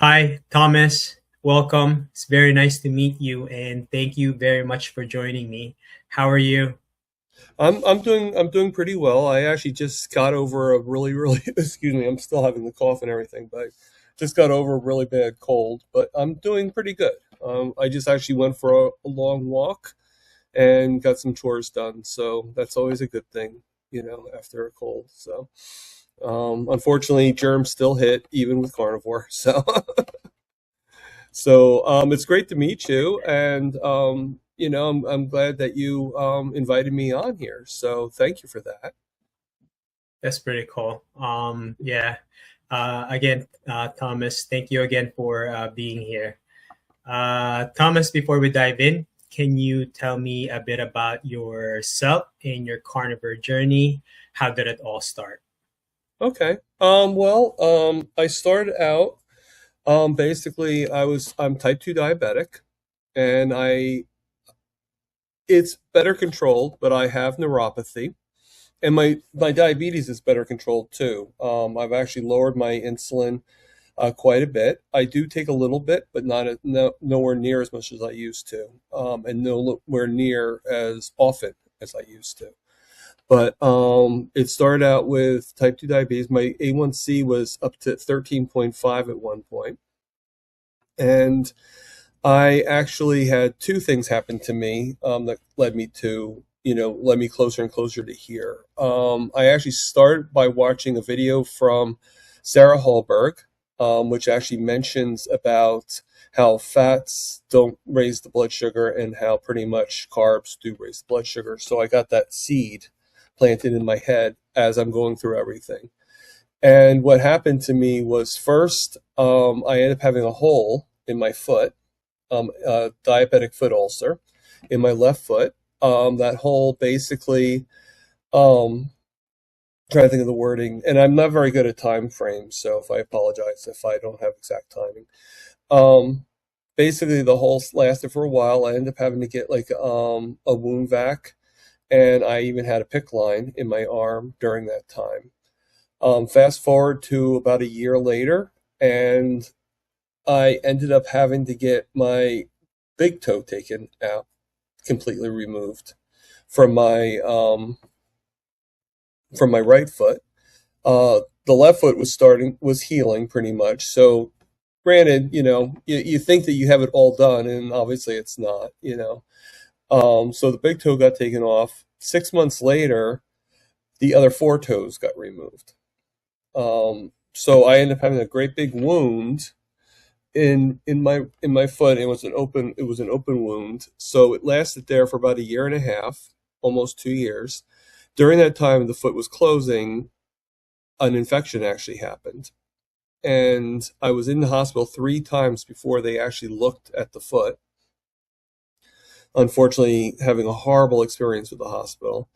Hi, Thomas. Welcome. It's very nice to meet you, and thank you very much for joining me. How are you? I'm doing pretty well. I actually just got over a really excuse me, I'm still having the cough and everything, but I just got over a really bad cold, but I'm doing pretty good. I just actually went for a long walk and got some chores done, so that's always a good thing, after a cold. So unfortunately germs still hit even with carnivore. So it's great to meet you, and I'm glad that you invited me on here. So thank you for that. That's pretty cool. Yeah. Again, Thomas, thank you again for being here. Thomas, before we dive in, can you tell me a bit about yourself and your carnivore journey? How did it all start? Okay. I started out basically I'm type 2 diabetic, and I it's better controlled, but I have neuropathy. And my diabetes is better controlled too. I've actually lowered my insulin quite a bit. I do take a little bit, but nowhere near as much as I used to, and nowhere near as often as I used to. But it started out with type 2 diabetes. My A1C was up to 13.5 at one point. And I actually had two things happen to me that led me closer and closer to here. I actually started by watching a video from Sarah Hallberg, which actually mentions about how fats don't raise the blood sugar and how pretty much carbs do raise the blood sugar. So I got that seed planted in my head as I'm going through everything. And what happened to me was first, I ended up having a hole in my foot, a diabetic foot ulcer in my left foot. That hole basically, um, trying to think of the wording, and I'm not very good at time frames, so if I apologize if I don't have exact timing. Um, Basically, the hole lasted for a while. I ended up having to get like a wound vac, and I even had a PICC line in my arm during that time. Fast forward to about a year later, and I ended up having to get my big toe taken out, completely removed from my right foot. The left foot was healing pretty much. So, granted, you think that you have it all done, and obviously it's not. So the big toe got taken off. 6 months later, the other four toes got removed. So I ended up having a great big wound in my foot. It was an open wound, so it lasted there for about a year and a half, almost 2 years. During that time the foot was closing, an infection actually happened, and I was in the hospital 3 times before they actually looked at the foot. Unfortunately, having a horrible experience with the hospital.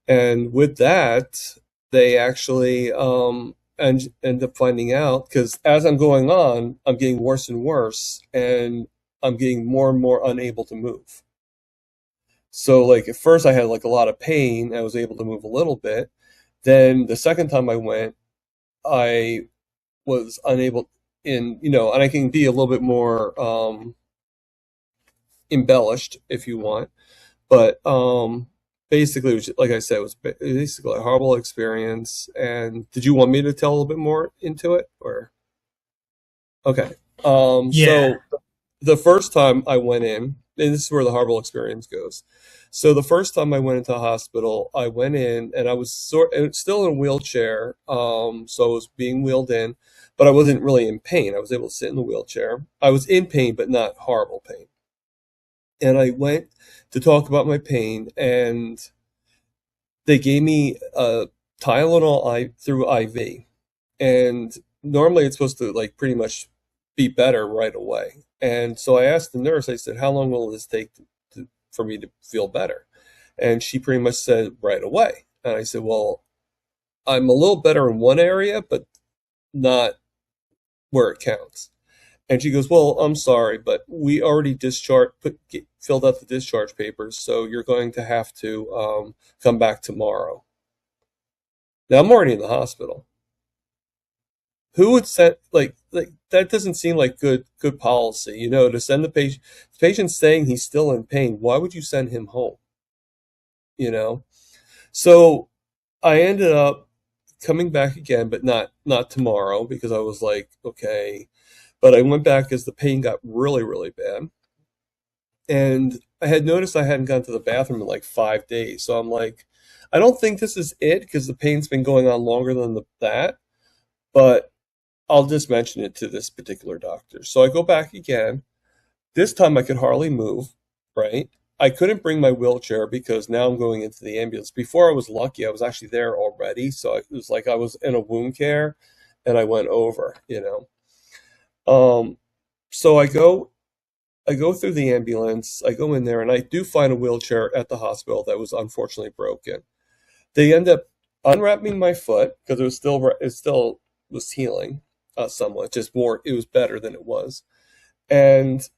And with that, they actually and end up finding out, because as I'm going on, I'm getting worse and worse, and I'm getting more and more unable to move. So, like, at first, I had like a lot of pain. I was able to move a little bit. Then the second time I went, I was unable and I can be a little bit more embellished if you want. But basically, it was, like I said, it was basically a horrible experience. And did you want me to tell a little bit more into it, or okay? Yeah. So the first time I went in, and this is where the horrible experience goes. So the first time I went into the hospital, I went in and I was still in a wheelchair. So I was being wheeled in, but I wasn't really in pain. I was able to sit in the wheelchair. I was in pain, but not horrible pain. And I went to talk about my pain, and they gave me a Tylenol through IV. And normally it's supposed to like pretty much be better right away. And so I asked the nurse, I said, how long will this take for me to feel better? And she pretty much said right away. And I said, well, I'm a little better in one area, but not where it counts. And she goes, well, I'm sorry, but we already filled out the discharge papers, so you're going to have to come back tomorrow. Now I'm already in the hospital, who would send like that doesn't seem like good policy, to send the patient saying he's still in pain. Why would you send him home? You know? So I ended up coming back again, but not tomorrow because I was like, okay. But I went back as the pain got really, really bad. And I had noticed I hadn't gone to the bathroom in like 5 days. So I'm like, I don't think this is it because the pain's been going on longer than that. But I'll just mention it to this particular doctor. So I go back again. This time I could hardly move, right? I couldn't bring my wheelchair because now I'm going into the ambulance. Before I was lucky, I was actually there already. So it was like I was in a wound care and I went over. So I go through the ambulance, I go in there and I do find a wheelchair at the hospital that was unfortunately broken. They end up unwrapping my foot because it still was healing somewhat, just more, it was better than it was. And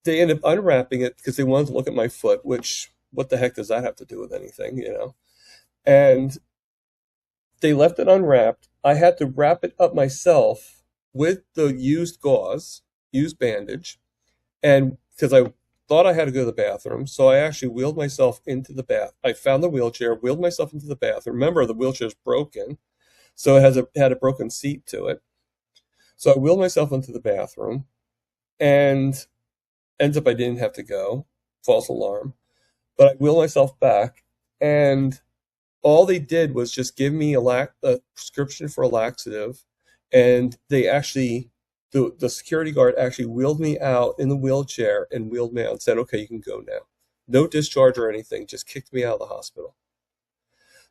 they end up unwrapping it because they wanted to look at my foot, which, what the heck does that have to do with anything? And they left it unwrapped. I had to wrap it up myself with the used gauze, used bandage, and because I thought I had to go to the bathroom, so I actually wheeled myself into the bath. I found the wheelchair, wheeled myself into the bathroom. Remember, the wheelchair's broken, so it had a broken seat to it. So I wheeled myself into the bathroom, and ends up I didn't have to go. False alarm. But I wheeled myself back, and all they did was just give me a prescription for a laxative, and the security guard actually wheeled me out in the wheelchair and wheeled me out and said, okay, you can go now. No discharge or anything, just kicked me out of the hospital.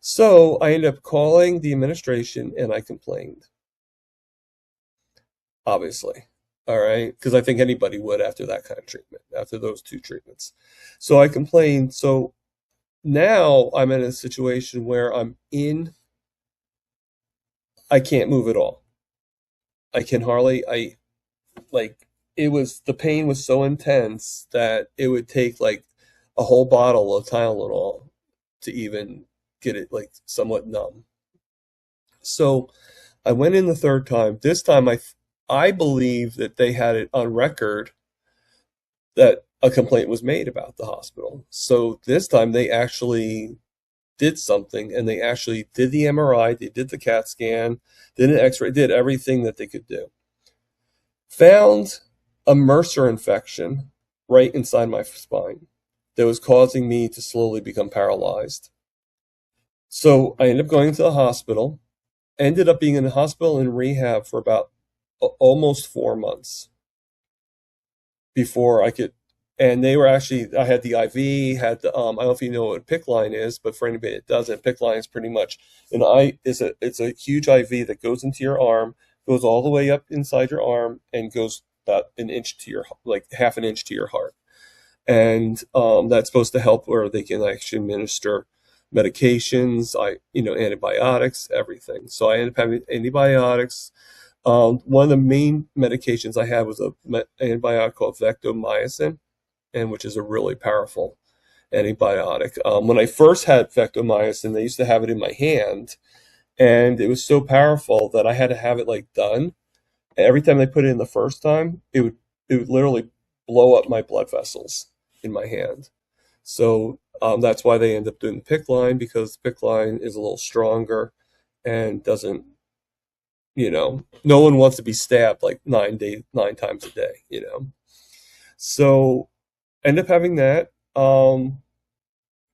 So I ended up calling the administration and I complained, obviously. All right, because I think anybody would after that kind of treatment, after those two treatments. So I complained. So now I'm in a situation where I can't move at all. I can hardly, like, the pain was so intense that it would take like a whole bottle of Tylenol to even get it like somewhat numb. So I went in the third time. This time I believe that they had it on record that a complaint was made about the hospital. So this time they actually did something and they actually did the MRI, they did the CAT scan, did an X-ray, did everything that they could do. Found a MRSA infection right inside my spine that was causing me to slowly become paralyzed. So I ended up going to the hospital, ended up being in the hospital and rehab for about almost 4 months before I could. And they were actually, I had the IV, had the, I don't know if you know what a PICC line is, but for anybody that doesn't, PICC line is pretty much it's a huge IV that goes into your arm, goes all the way up inside your arm and goes about an inch to like half an inch to your heart. And that's supposed to help where they can actually administer medications, antibiotics, everything. So I ended up having antibiotics. One of the main medications I had was an antibiotic called vectomycin, and which is a really powerful antibiotic. When I first had vectomycin, they used to have it in my hand, and it was so powerful that I had to have it like done. And every time they put it in the first time, it would literally blow up my blood vessels in my hand. So that's why they end up doing the PICC line, because the PICC line is a little stronger and doesn't, no one wants to be stabbed like 9 times a day. So end up having that. Now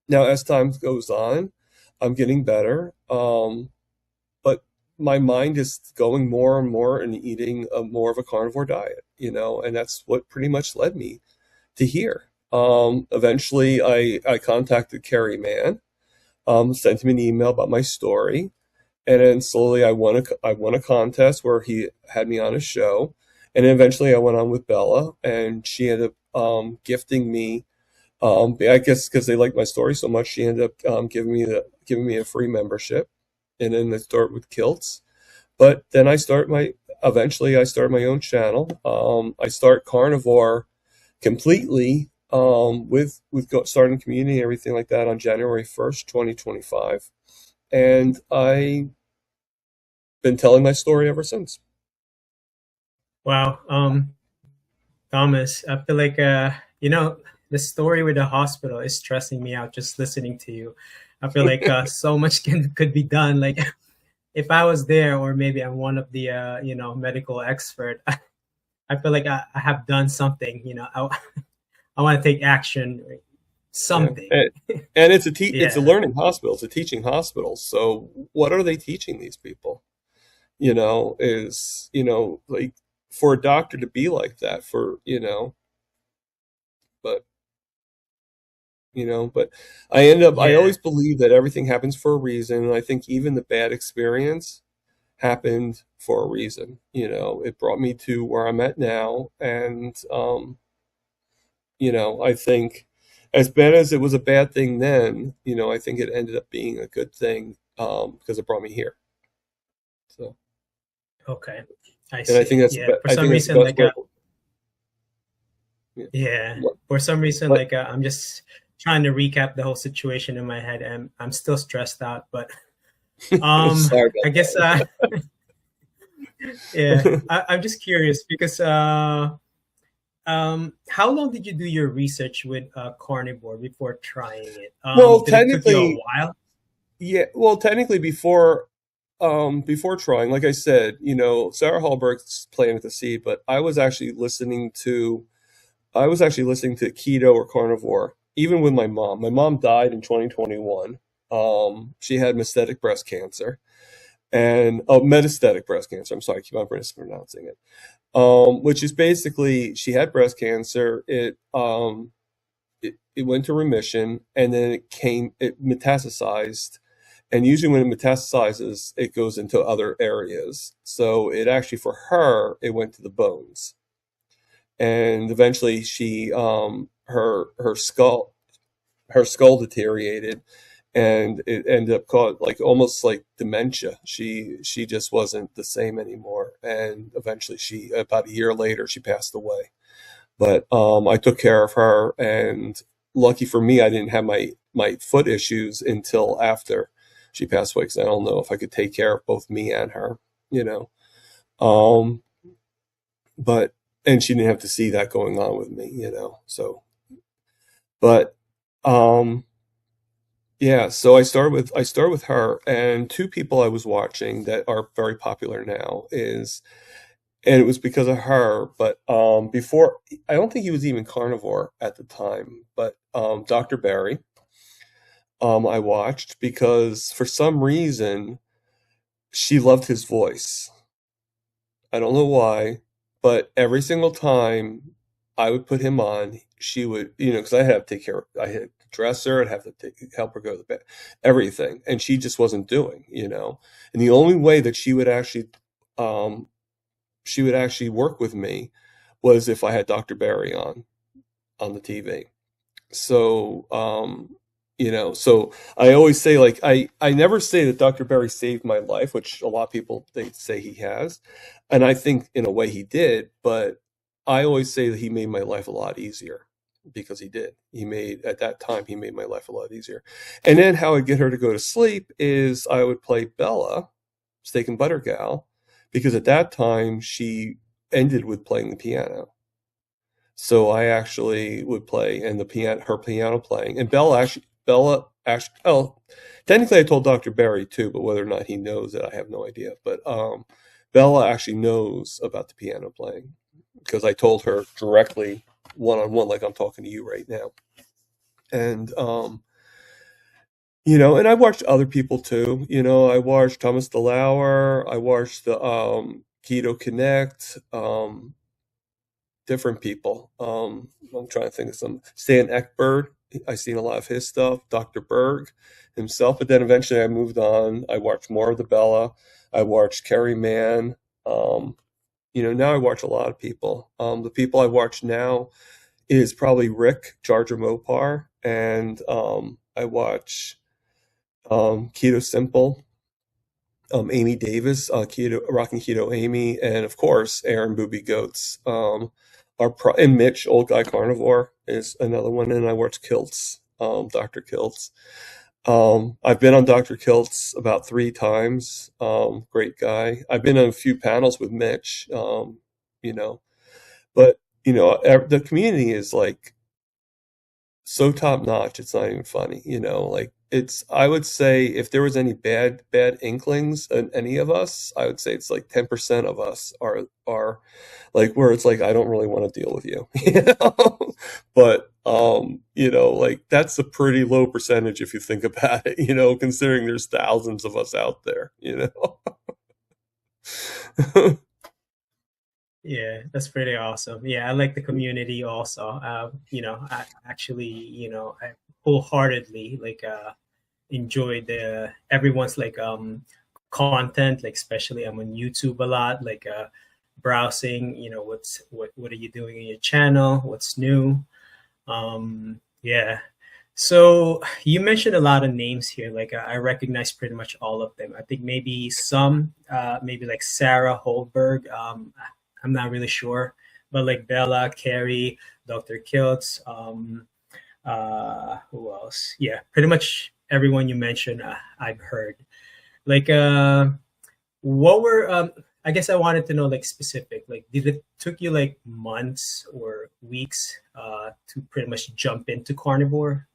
as time goes on, I'm getting better. But my mind is going more and more and eating more of a carnivore diet, and that's what pretty much led me to here. Eventually I contacted Kerry Mann, sent him an email about my story. And then slowly I won a contest where he had me on a show. And then eventually I went on with Bella, and she ended up gifting me, I guess because they liked my story so much, she ended up giving me a free membership. And then I started with kilts. But then eventually I started my own channel. I start Carnivore completely with starting community and everything like that on January 1st, 2025. And I been telling my story ever since. Wow. Thomas, I feel like the story with the hospital is stressing me out just listening to you. I feel like so much could be done. Like if I was there, or maybe I'm one of the medical expert, I feel like I have done something. I want to take action, Yeah. something. And it's a Yeah. learning hospital. It's a teaching hospital. So what are they teaching these people? Is, like, for a doctor to be like that, but but I Yeah. always believe that everything happens for a reason. And I think even the bad experience happened for a reason. It brought me to where I'm at now. And, I think as bad as it was a bad thing then, I think it ended up being a good thing, because it brought me here. So, Okay. I and see. Yeah. For I some think that's the reason, best like way. Yeah. yeah. But, For some reason, but like I'm just trying to recap the whole situation in my head, and I'm still stressed out. But sorry I about guess yeah. that. I'm just curious because how long did you do your research with Carnivore before trying it? Well, Did it took you a technically, while? yeah. Well, technically, before trying, like I said, Sarah Hallberg's planted the seed, but I was actually listening to keto or carnivore, even with my mom. My mom died in 2021. She had metastatic breast cancer, and metastatic breast cancer. I'm sorry, I keep on mispronouncing it. Which is basically, she had breast cancer. It went to remission, and then it metastasized. And usually when it metastasizes, it goes into other areas. So it actually, for her, it went to the bones. And eventually her skull deteriorated, and it ended up called like almost like dementia. She just wasn't the same anymore. And eventually, about a year later, she passed away. But I took care of her, and lucky for me, I didn't have my foot issues until after she passed away, because I don't know if I could take care of both me and her, you know. Um, but and she didn't have to see that going on with me. So, but um, yeah. So I started with her, and two people I was watching that are very popular now and it was because of her. But before, I don't think he was even carnivore at the time, but Dr. Barry, I watched because for some reason she loved his voice. I don't know why, but every single time I would put him on, she would, because I had to take care. I had to dress her, I'd have to help her go to the bed, everything, and she just wasn't doing. And the only way that um, she would actually work with me was if I had Dr. Barry on the TV. So, so I always say, like, I never say that Dr. Barry saved my life, which a lot of people, they say he has. And I think in a way he did, but I always say that he made my life a lot easier, because he did. At that time, he made my life a lot easier. And then how I'd get her to go to sleep is I would play Bella, Steak and Butter Gal, because at that time she ended with playing the piano. So I actually would play, and her piano playing, and Bella actually, oh, technically I told Dr. Barry too, but whether or not he knows it, I have no idea. But Bella actually knows about the piano playing, because I told her directly, one on one, like I'm talking to you right now. And and I watched other people too. I watched Thomas DeLauer. I watched the Keto Connect. Different people. I'm trying to think of some. Stan Eckberg. I've seen a lot of his stuff. Dr. Berg himself. But then eventually I moved on. I watched more of the Bella. I watched Kerry Mann. Now I watch a lot of people. The people I watch now is probably Rick Jarger Mopar, and I watch Keto Simple, Amy Davis, Keto Rocking Keto Amy, and of course Aaron Booby Goats. And Mitch, Old Guy Carnivore, is another one, and I watch Kilts, Dr. Kilts. I've been on Dr. Kilt's about 3 times. Great guy. I've been on a few panels with Mitch, you know, but the community is like so top notch. It's not even funny, like I would say if there was any bad inklings in any of us, I would say it's like 10% of us are like where it's like I don't really want to deal with you, but like that's a pretty low percentage if you think about it, considering there's thousands of us out there. Yeah, that's pretty awesome. Yeah, I like the community also. I actually, I wholeheartedly enjoy the everyone's content, like especially I'm on YouTube a lot, browsing, what are you doing in your channel? What's new? Yeah. So you mentioned a lot of names here. I recognize pretty much all of them. I think maybe some, maybe like Sarah Holberg. I'm not really sure, but like Bella, Carrie, Dr. Kiltz, who else? Yeah, pretty much everyone you mentioned, I've heard. Like, what were I guess I wanted to know like specific. Like, did it took you like months or weeks to pretty much jump into carnivore?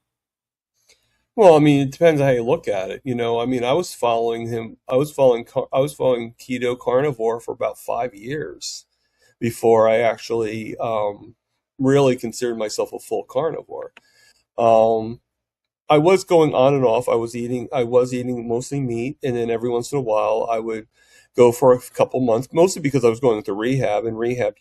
Well, I mean, it depends how you look at it. I mean, I was following him. I was following keto carnivore for about 5 years before I actually really considered myself a full carnivore. Um, I was going on and off. I was eating mostly meat, and then every once in a while I would go for a couple months, mostly because I was going to rehab, and rehab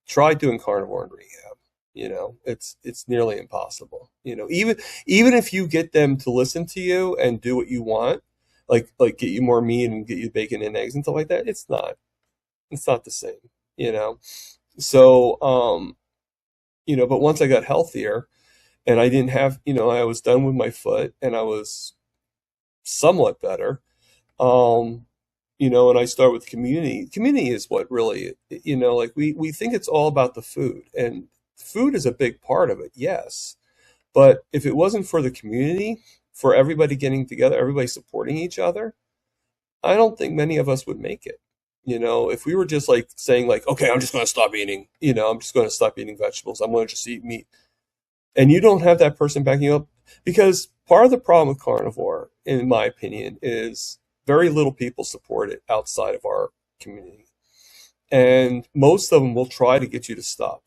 tried doing carnivore in rehab. It's nearly impossible. Even if you get them to listen to you and do what you want, like get you more meat and get you bacon and eggs and stuff like that, it's not the same. You know. So but once I got healthier and I didn't have, I was done with my foot and I was somewhat better. Um, and I start with community. Community is what really, like we think it's all about the food, and food is a big part of it, yes. But if it wasn't for the community, for everybody getting together, everybody supporting each other, I don't think many of us would make it. If we were just like saying like, okay, I'm just going to stop eating, I'm just going to stop eating vegetables. I'm going to just eat meat. And you don't have that person backing you up, because part of the problem with carnivore, in my opinion, is very little people support it outside of our community. And most of them will try to get you to stop.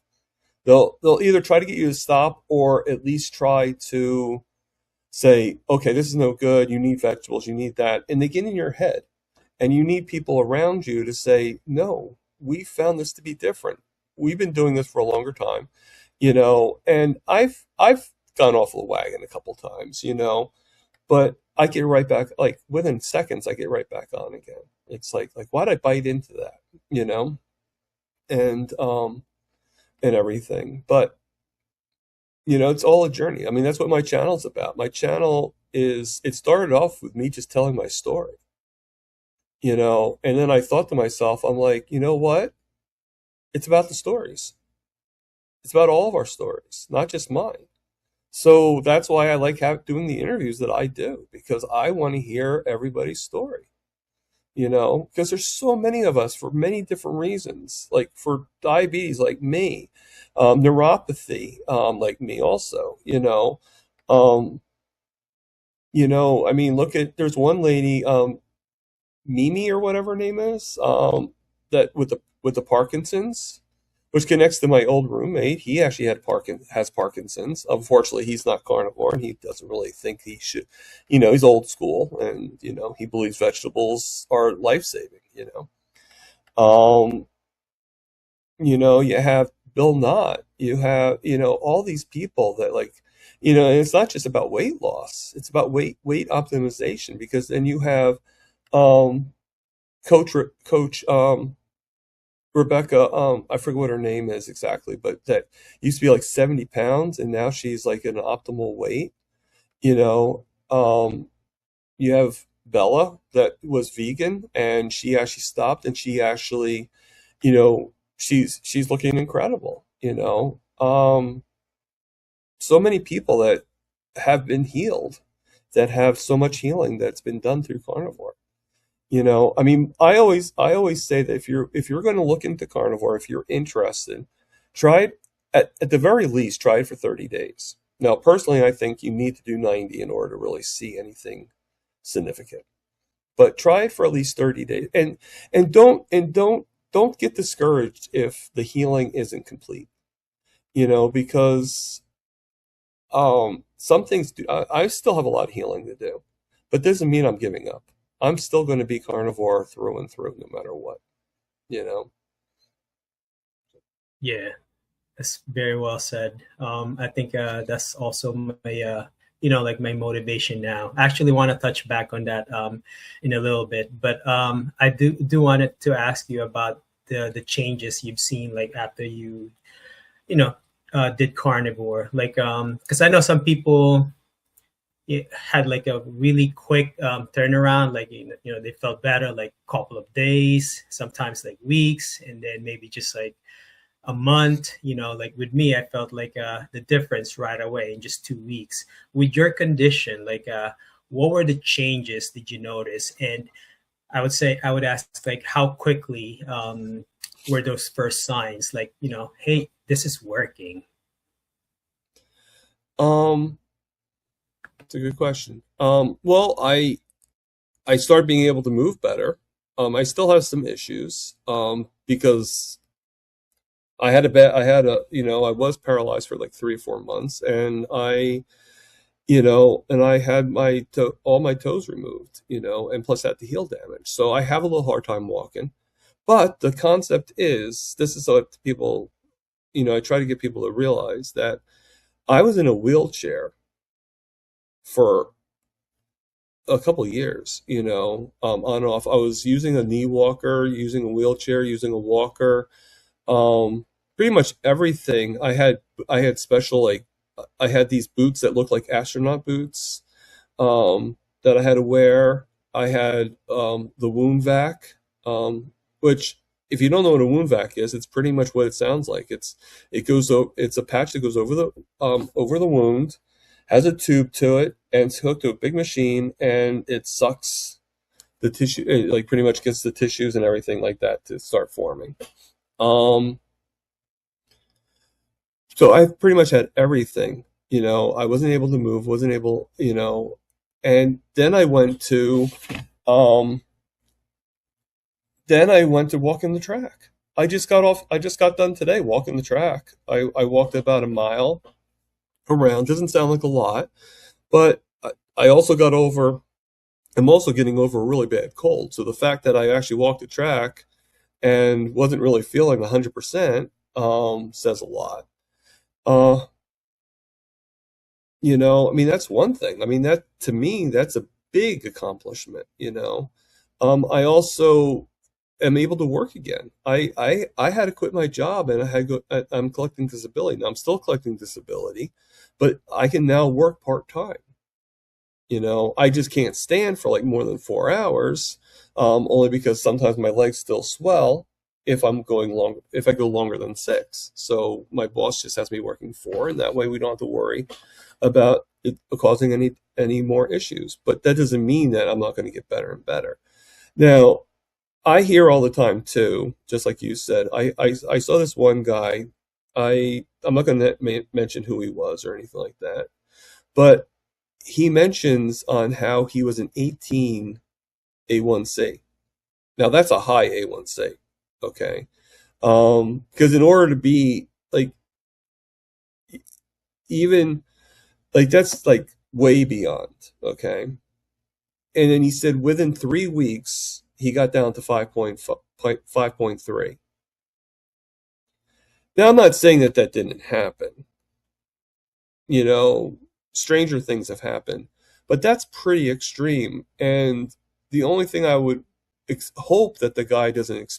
They'll either try to get you to stop or at least try to say, okay, this is no good. You need vegetables. You need that. And they get in your head. And you need people around you to say, no, we found this to be different. We've been doing this for a longer time, and I've gone off the wagon a couple times, but I get right back, like within seconds, I get right back on again. It's like why'd I bite into that, you know, and and everything. But it's all a journey. I mean, that's what my channel's about. My channel it started off with me just telling my story, and then I thought to myself, I'm like, you know what? It's about the stories. It's about all of our stories, not just mine. So that's why I like doing the interviews that I do, because I want to hear everybody's story, because there's so many of us for many different reasons, like for diabetes, like me, neuropathy, like me also, um, I mean, there's one lady, Mimi or whatever her name is, that with the Parkinson's, which connects to my old roommate. He actually has Parkinson's. Unfortunately, he's not carnivore, and he doesn't really think he should. He's old school, and he believes vegetables are life saving. Um, you have Bill Knott. You have all these people that and it's not just about weight loss. It's about weight optimization, because then you have um, coach Rebecca, I forget what her name is exactly, but that used to be like 70 pounds and now she's like an optimal weight. You know, you have Bella that was vegan and she actually stopped, and she actually, she's looking incredible. So many people that have been healed, that have so much healing that's been done through carnivore. You know, I mean, I always say that if you're going to look into carnivore, if you're interested, try it at the very least, try it for 30 days. Now, personally, I think you need to do 90 in order to really see anything significant. But try it for at least 30 days, and don't get discouraged if the healing isn't complete. You know, because some things do. I still have a lot of healing to do, but doesn't mean I'm giving up. I'm still going to be carnivore through and through, no matter what. You know. Yeah, that's very well said. I think that's also my, like my motivation now. I actually want to touch back on that in a little bit, but I do wanted to ask you about the changes you've seen, like after you know, did carnivore, like because I know some people it had like a really quick turnaround, like they felt better like a couple of days, sometimes like weeks, and then maybe just like a month. Like with me, I felt like the difference right away in just 2 weeks. With your condition, like what were the changes did you notice? And I would ask, like, how quickly were those first signs, like, hey, this is working? Um, it's a good question. Well, I started being able to move better. I still have some issues because I was paralyzed for like 3 or 4 months, and I had all my toes removed, and plus had the heel damage. So I have a little hard time walking. But the concept is, this is what people, I try to get people to realize that I was in a wheelchair for a couple of years, on and off. I was using a knee walker, using a wheelchair, using a walker, pretty much everything. I had special, like, I had these boots that looked like astronaut boots, that I had to wear. I had the wound vac, which, if you don't know what a wound vac is, it's pretty much what it sounds like. It's a patch that goes over the wound, has a tube to it, and it's hooked to a big machine, and it sucks the tissue. It, like, pretty much gets the tissues and everything like that to start forming. Um, so I pretty much had everything. I wasn't able to move, wasn't able, and um, then I went to walking the track. I just got done today walking the track. I walked about a mile around. Doesn't sound like a lot, but I also I'm also getting over a really bad cold. So the fact that I actually walked the track and wasn't really feeling 100%, says a lot. Uh, I mean, that's one thing. I mean, that, to me, that's a big accomplishment. I also am able to work again. I had to quit my job, and I'm collecting disability. Now I'm still collecting disability, but I can now work part-time. I just can't stand for like more than 4 hours, only because sometimes my legs still swell if if I go longer than 6. So my boss just has me working 4, and that way we don't have to worry about it causing any more issues. But that doesn't mean that I'm not going to get better and better. Now, I hear all the time too, just like you said. I saw this one guy. I'm not going to mention who he was or anything like that, but he mentions on how he was an 18 A1C. Now that's a high A1C, okay? Because in order to be like, even like, that's like way beyond, okay? And then he said within 3 weeks he got down to 5.3. Now I'm not saying that didn't happen. Stranger things have happened, but that's pretty extreme. And the only thing I would hope that the guy doesn't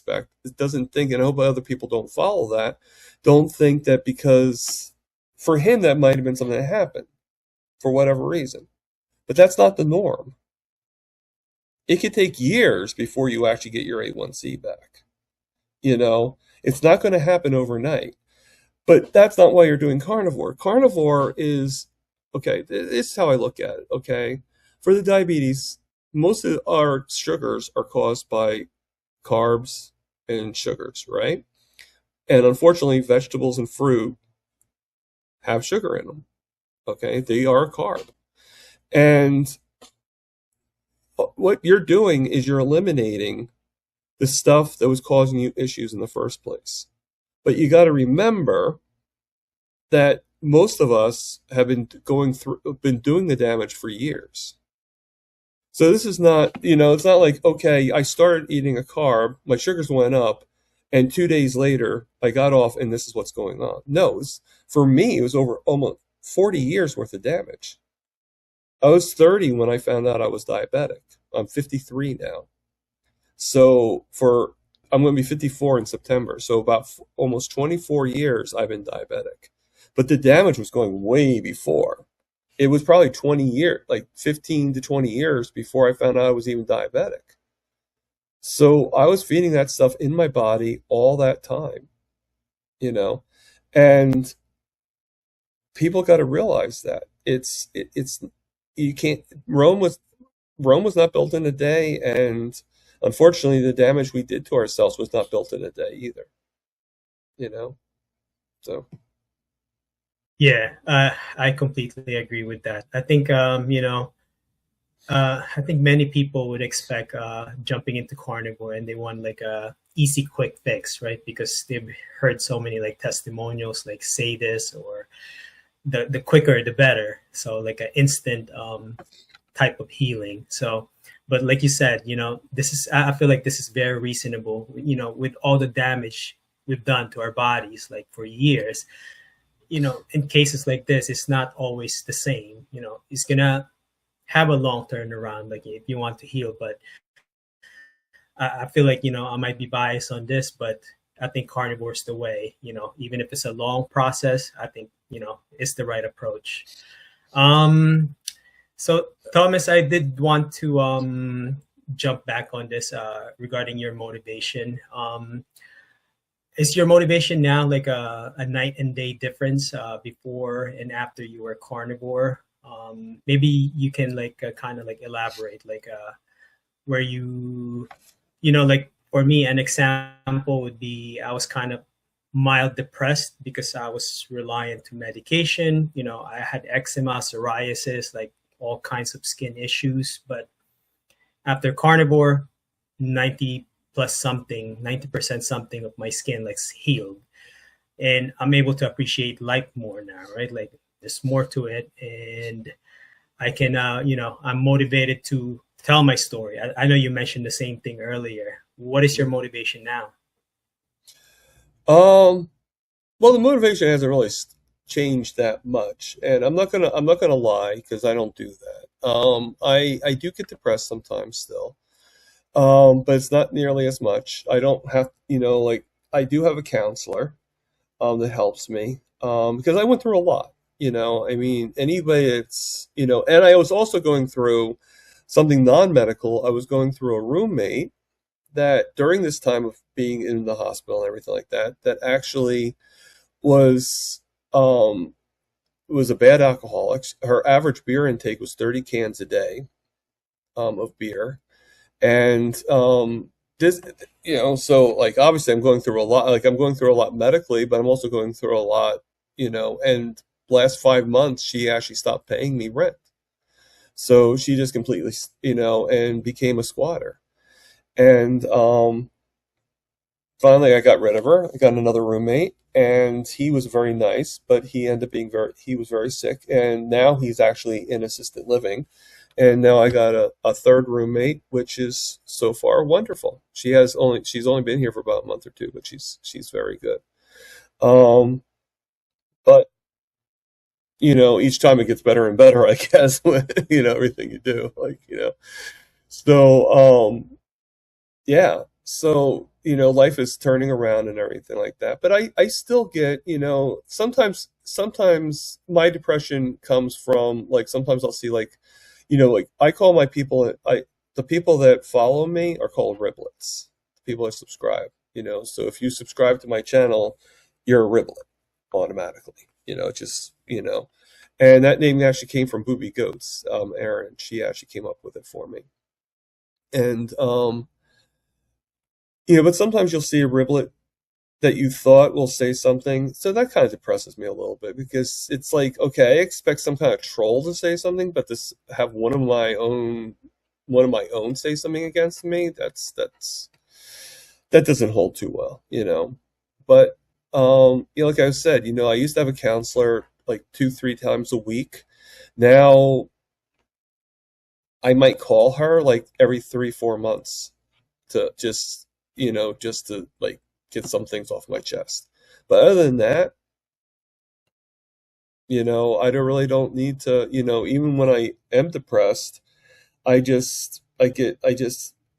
think, and I hope other people don't follow that, don't think that because for him that might have been something that happened for whatever reason. But that's not the norm. It could take years before you actually get your A1C back. It's not going to happen overnight. But that's not why you're doing carnivore. Carnivore is, okay, this is how I look at it, okay? For the diabetes, most of our sugars are caused by carbs and sugars, right? And unfortunately, vegetables and fruit have sugar in them. Okay, they are a carb. And what you're doing is you're eliminating the stuff that was causing you issues in the first place. But you got to remember that most of us have been doing the damage for years. So this is not, it's not like, okay, I started eating a carb, my sugars went up, and 2 days later I got off and this is what's going on. No, for me, it was over almost 40 years worth of damage. I was 30 when I found out I was diabetic. I'm 53 now. So I'm going to be 54 in September. So about almost 24 years I've been diabetic. But the damage was going way before. It was probably 20 years, like 15 to 20 years before I found out I was even diabetic. So I was feeding that stuff in my body all that time, and people got to realize that you can't, Rome was not built in a day. And unfortunately, the damage we did to ourselves was not built in a day either, so. Yeah, I completely agree with that. I think I think many people would expect jumping into carnivore and they want like a easy, quick fix, right? Because they've heard so many like testimonials, like say this or the quicker the better. So like an instant type of healing. So, but like you said, I feel like this is very reasonable. With all the damage we've done to our bodies, like for years. In cases like this, it's not always the same. It's gonna have a long turnaround, like if you want to heal. But I feel like, I might be biased on this, but I think carnivore is the way, even if it's a long process, I think, it's the right approach. So Thomas, I did want to jump back on this regarding your motivation. Is your motivation now like a night and day difference before and after you were carnivore? Maybe you can like kind of like elaborate, like where like for me, an example would be I was kind of mild depressed because I was reliant to medication. I had eczema, psoriasis, like all kinds of skin issues. But after carnivore, 90% something of my skin like healed, and I'm able to appreciate life more now, right? Like there's more to it, and I can I'm motivated to tell my story. I know you mentioned the same thing earlier. What is your motivation now? Well, the motivation hasn't really changed that much, and I'm not gonna lie because I don't do that. I do get depressed sometimes still. But it's not nearly as much. I don't have, like I do have a counselor that helps me because I went through a lot. I mean, anybody that's, and I was also going through something non-medical. I was going through a roommate that during this time of being in the hospital and everything like that, that actually was um, was a bad alcoholic. Her average beer intake was 30 cans a day of beer. And this, so like obviously I'm going through a lot, like I'm going through a lot medically, but I'm also going through a lot, and last 5 months she actually stopped paying me rent. So she just completely, and became a squatter. And finally I got rid of her. I got another roommate and he was very nice, but he ended up he was very sick. And now he's actually in assisted living. And now I got a third roommate, which is so far wonderful. She's only been here for about a month or two, but she's very good. But each time it gets better and better, I guess, with everything you do, like So yeah, so life is turning around and everything like that. But I still get sometimes my depression comes from like sometimes I'll see like like I call my people, the people that follow me are called riblets. The people that subscribe, so if you subscribe to my channel, you're a riblet automatically, just, And that name actually came from Booby Goats. Erin, she actually came up with it for me. And but sometimes you'll see a riblet that you thought will say something. So that kind of depresses me a little bit, because it's like, okay, I expect some kind of troll to say something, but to have one of my own say something against me, that doesn't hold too well. But like I said, I used to have a counselor like 2-3 times a week. Now I might call her like every 3-4 months to just to like get some things off my chest. But other than that, I don't need to, even when I am depressed, I just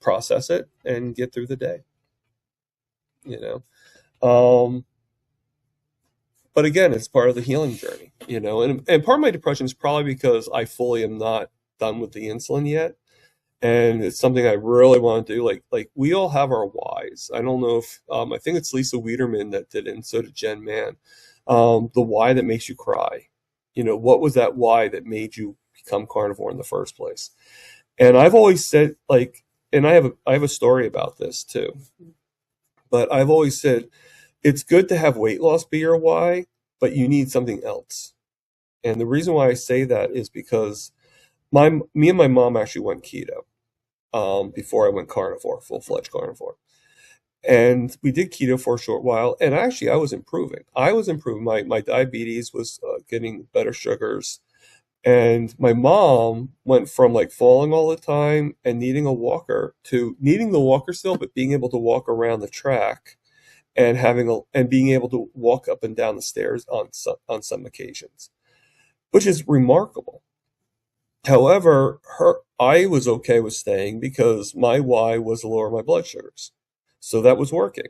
process it and get through the day, you know. Um, but again, it's part of the healing journey, and part of my depression is probably because I fully am not done with the insulin yet. And it's something I really want to do. Like we all have our whys. I don't know if I think it's Lisa Wiederman that did it, and so did Jen Mann. The why that makes you cry. What was that why that made you become carnivore in the first place? And I've always said, like, and I have a story about this too. But I've always said it's good to have weight loss be your why, but you need something else. And the reason why I say that is because me and my mom actually went keto before I went carnivore, full-fledged carnivore. And we did keto for a short while, and actually I was improving. My diabetes was getting better sugars, and my mom went from like falling all the time and needing a walker to needing the walker still, but being able to walk around the track and being able to walk up and down the stairs on some occasions, which is remarkable. However, I was okay with staying because my why was to lower my blood sugars. So that was working.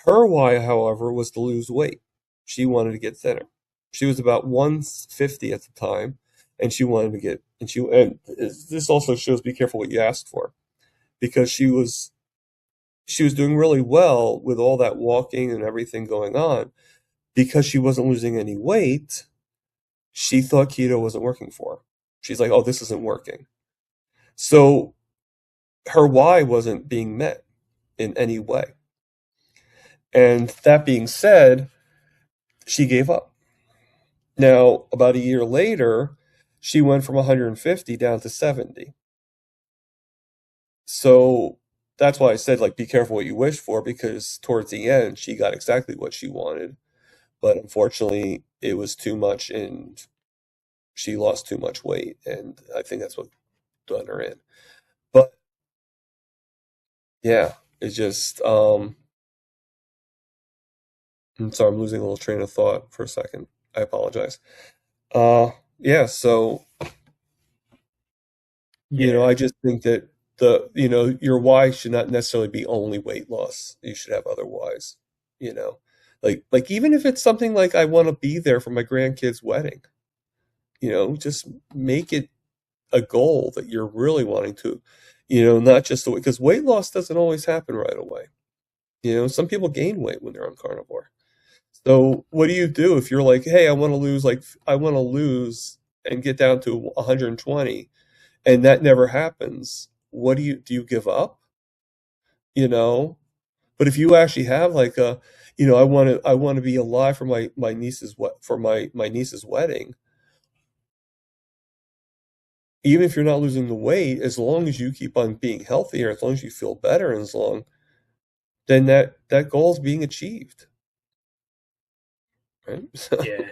Her why, however, was to lose weight. She wanted to get thinner. She was about 150 at the time, and she wanted to get, and this also shows be careful what you ask for, because she was doing really well with all that walking and everything going on. Because she wasn't losing any weight, she thought keto wasn't working for her. She's like, oh, this isn't working. So her why wasn't being met in any way. And that being said, she gave up. Now, about a year later, she went from 150 down to 70. So that's why I said, like, be careful what you wish for, because towards the end, she got exactly what she wanted. But unfortunately, it was too much, and she lost too much weight. And I think that's what done her in. But yeah, it's just, I'm sorry, I'm losing a little train of thought for a second. I apologize. Yeah, so, Yeah, I just think that your why should not necessarily be only weight loss. You should have other whys, you know. Like even if it's something like I want to be there for my grandkid's wedding, just make it a goal that you're really wanting to, not just the way, because weight loss doesn't always happen right away. Some people gain weight when they're on carnivore. So what do you do if you're like, hey, I want to lose and get down to 120, and that never happens? What do you give up? You know? But if you actually have like I want to be alive for my niece's wedding, even if you're not losing the weight, as long as you keep on being healthier, as long as you feel better, and as long, then that goal is being achieved, right? yeah.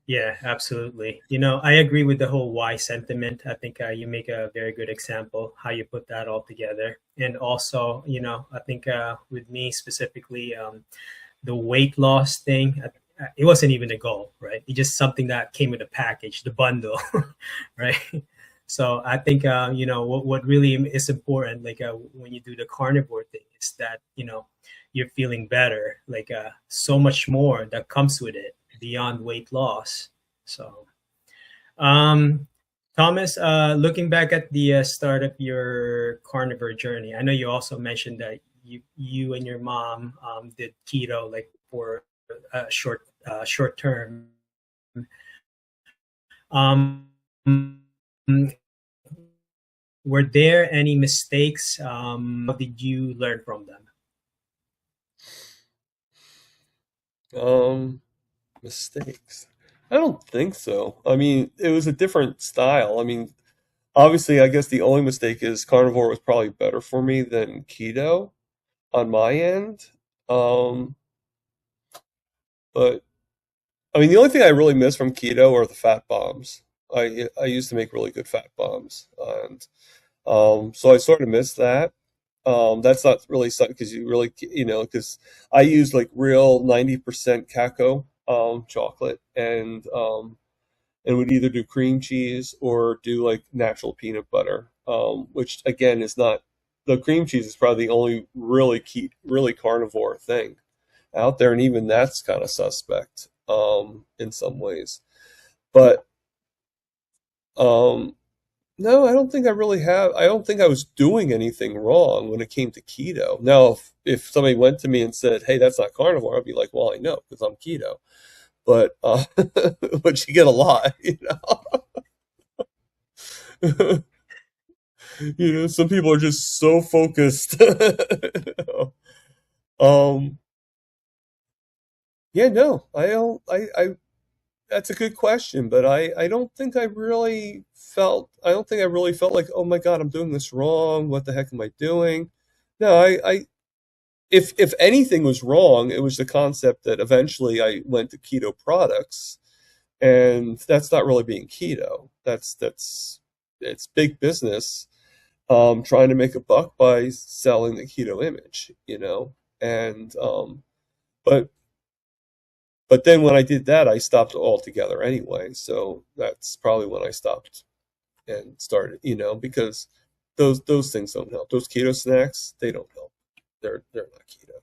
Yeah, absolutely. I agree with the whole why sentiment. I think you make a very good example how you put that all together. And also, I think with me specifically, the weight loss thing, it wasn't even a goal, right? It's just something that came with a package, the bundle, right? So I think, what really is important, like when you do the carnivore thing, is that, you're feeling better, like so much more that comes with it beyond weight loss. So, um, Thomas, looking back at the start of your carnivore journey, I know you also mentioned that you and your mom did keto like for a short term. Um, were there any mistakes? How did you learn from them? Um, Mistakes. I don't think so. I mean, it was a different style. I mean, obviously, I guess the only mistake is carnivore was probably better for me than keto on my end. Um, but I mean, the only thing I really miss from keto are the fat bombs. I used to make really good fat bombs, and so I sort of miss that. That's not really something because you really, because I use like real 90% cacao chocolate, and would either do cream cheese or do like natural peanut butter, which again is not the cream cheese is probably the only really carnivore thing out there, and even that's kind of suspect in some ways. But um, no, I don't think I really have. I don't think I was doing anything wrong when it came to keto. Now, if somebody went to me and said, "Hey, that's not carnivore," I'd be like, "Well, I know because I'm keto." But but you get a lot, know. Some people are just so focused. um, yeah, no, I don't. That's a good question, but I don't think I really felt. I don't think I really felt like, oh my God, I'm doing this wrong. What the heck am I doing? No, if anything was wrong, it was the concept that eventually I went to keto products, and that's not really being keto. That's it's big business, trying to make a buck by selling the keto image. And but but then when I did that, I stopped altogether anyway. So that's probably when I stopped and started, because those things don't help. Those keto snacks, they don't help. They're not keto.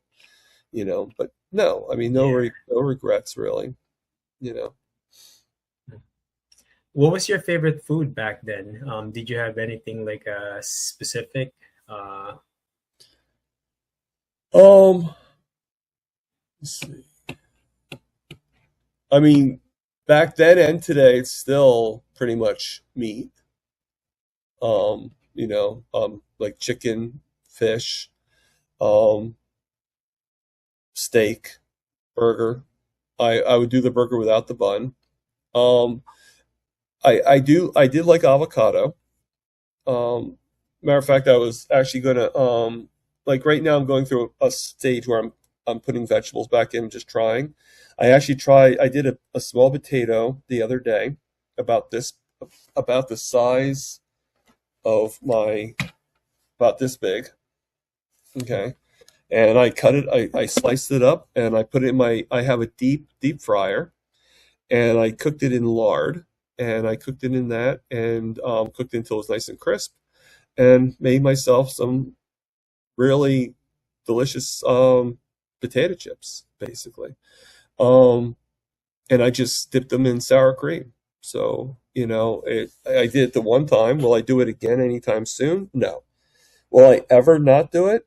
But no, I mean, Yeah. no regrets really. You know. What was your favorite food back then? Did you have anything like a specific? Uh, Um, let's see. I mean, back then and today, it's still pretty much meat. Like chicken, fish, um, steak, burger. I would do the burger without the bun. Um, I did like avocado. Um, Matter of fact, I was actually gonna like right now I'm going through a stage where I'm putting vegetables back in, just trying. I did a small potato the other day, about this about the size of my about this big. Okay. And I cut it, I sliced it up and I put it in I have a deep fryer, and I cooked it in lard, and I cooked it in that, and cooked it until it was nice and crisp, and made myself some really delicious potato chips, basically. Um, and I just dipped them in sour cream. So, I did it the one time. Will I do it again anytime soon? No. Will I ever not do it?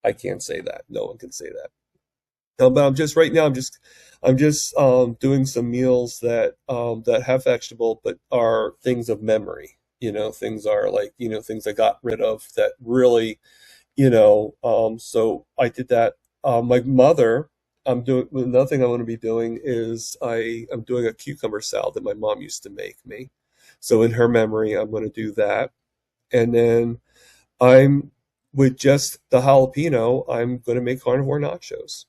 I can't say that. No one can say that. But I'm just right now. I'm just doing some meals that have vegetable, but are things of memory. Things are like things I got rid of that really. So I did that. My mother, I'm doing another thing I want to be doing is I'm doing a cucumber salad that my mom used to make me. So in her memory, I'm going to do that, and then I'm with just the jalapeno. I'm going to make carnivore nachos,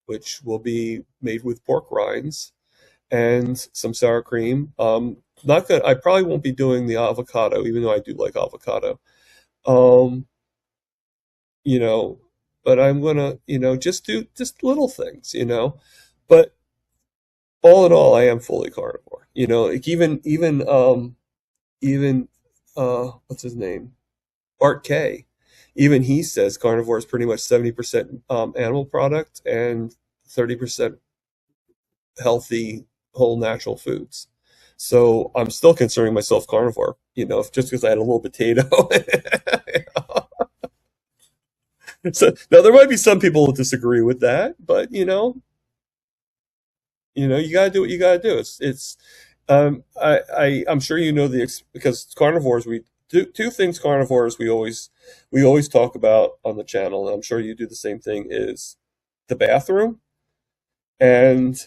which will be made with pork rinds and some sour cream. Not good. I probably won't be doing the avocado, even though I do like avocado. Um, you know, but I'm gonna, just do just little things. But all in all, I am fully carnivore. Like even what's his name? Art K. Even he says carnivore is pretty much 70% animal product and 30% healthy, whole natural foods. So I'm still considering myself carnivore, if just because I had a little potato. So now there might be some people who disagree with that, but you gotta do what you gotta do. I'm sure you know because carnivores we do two things. Carnivores we always talk about on the channel, and I'm sure you do the same thing. Is the bathroom and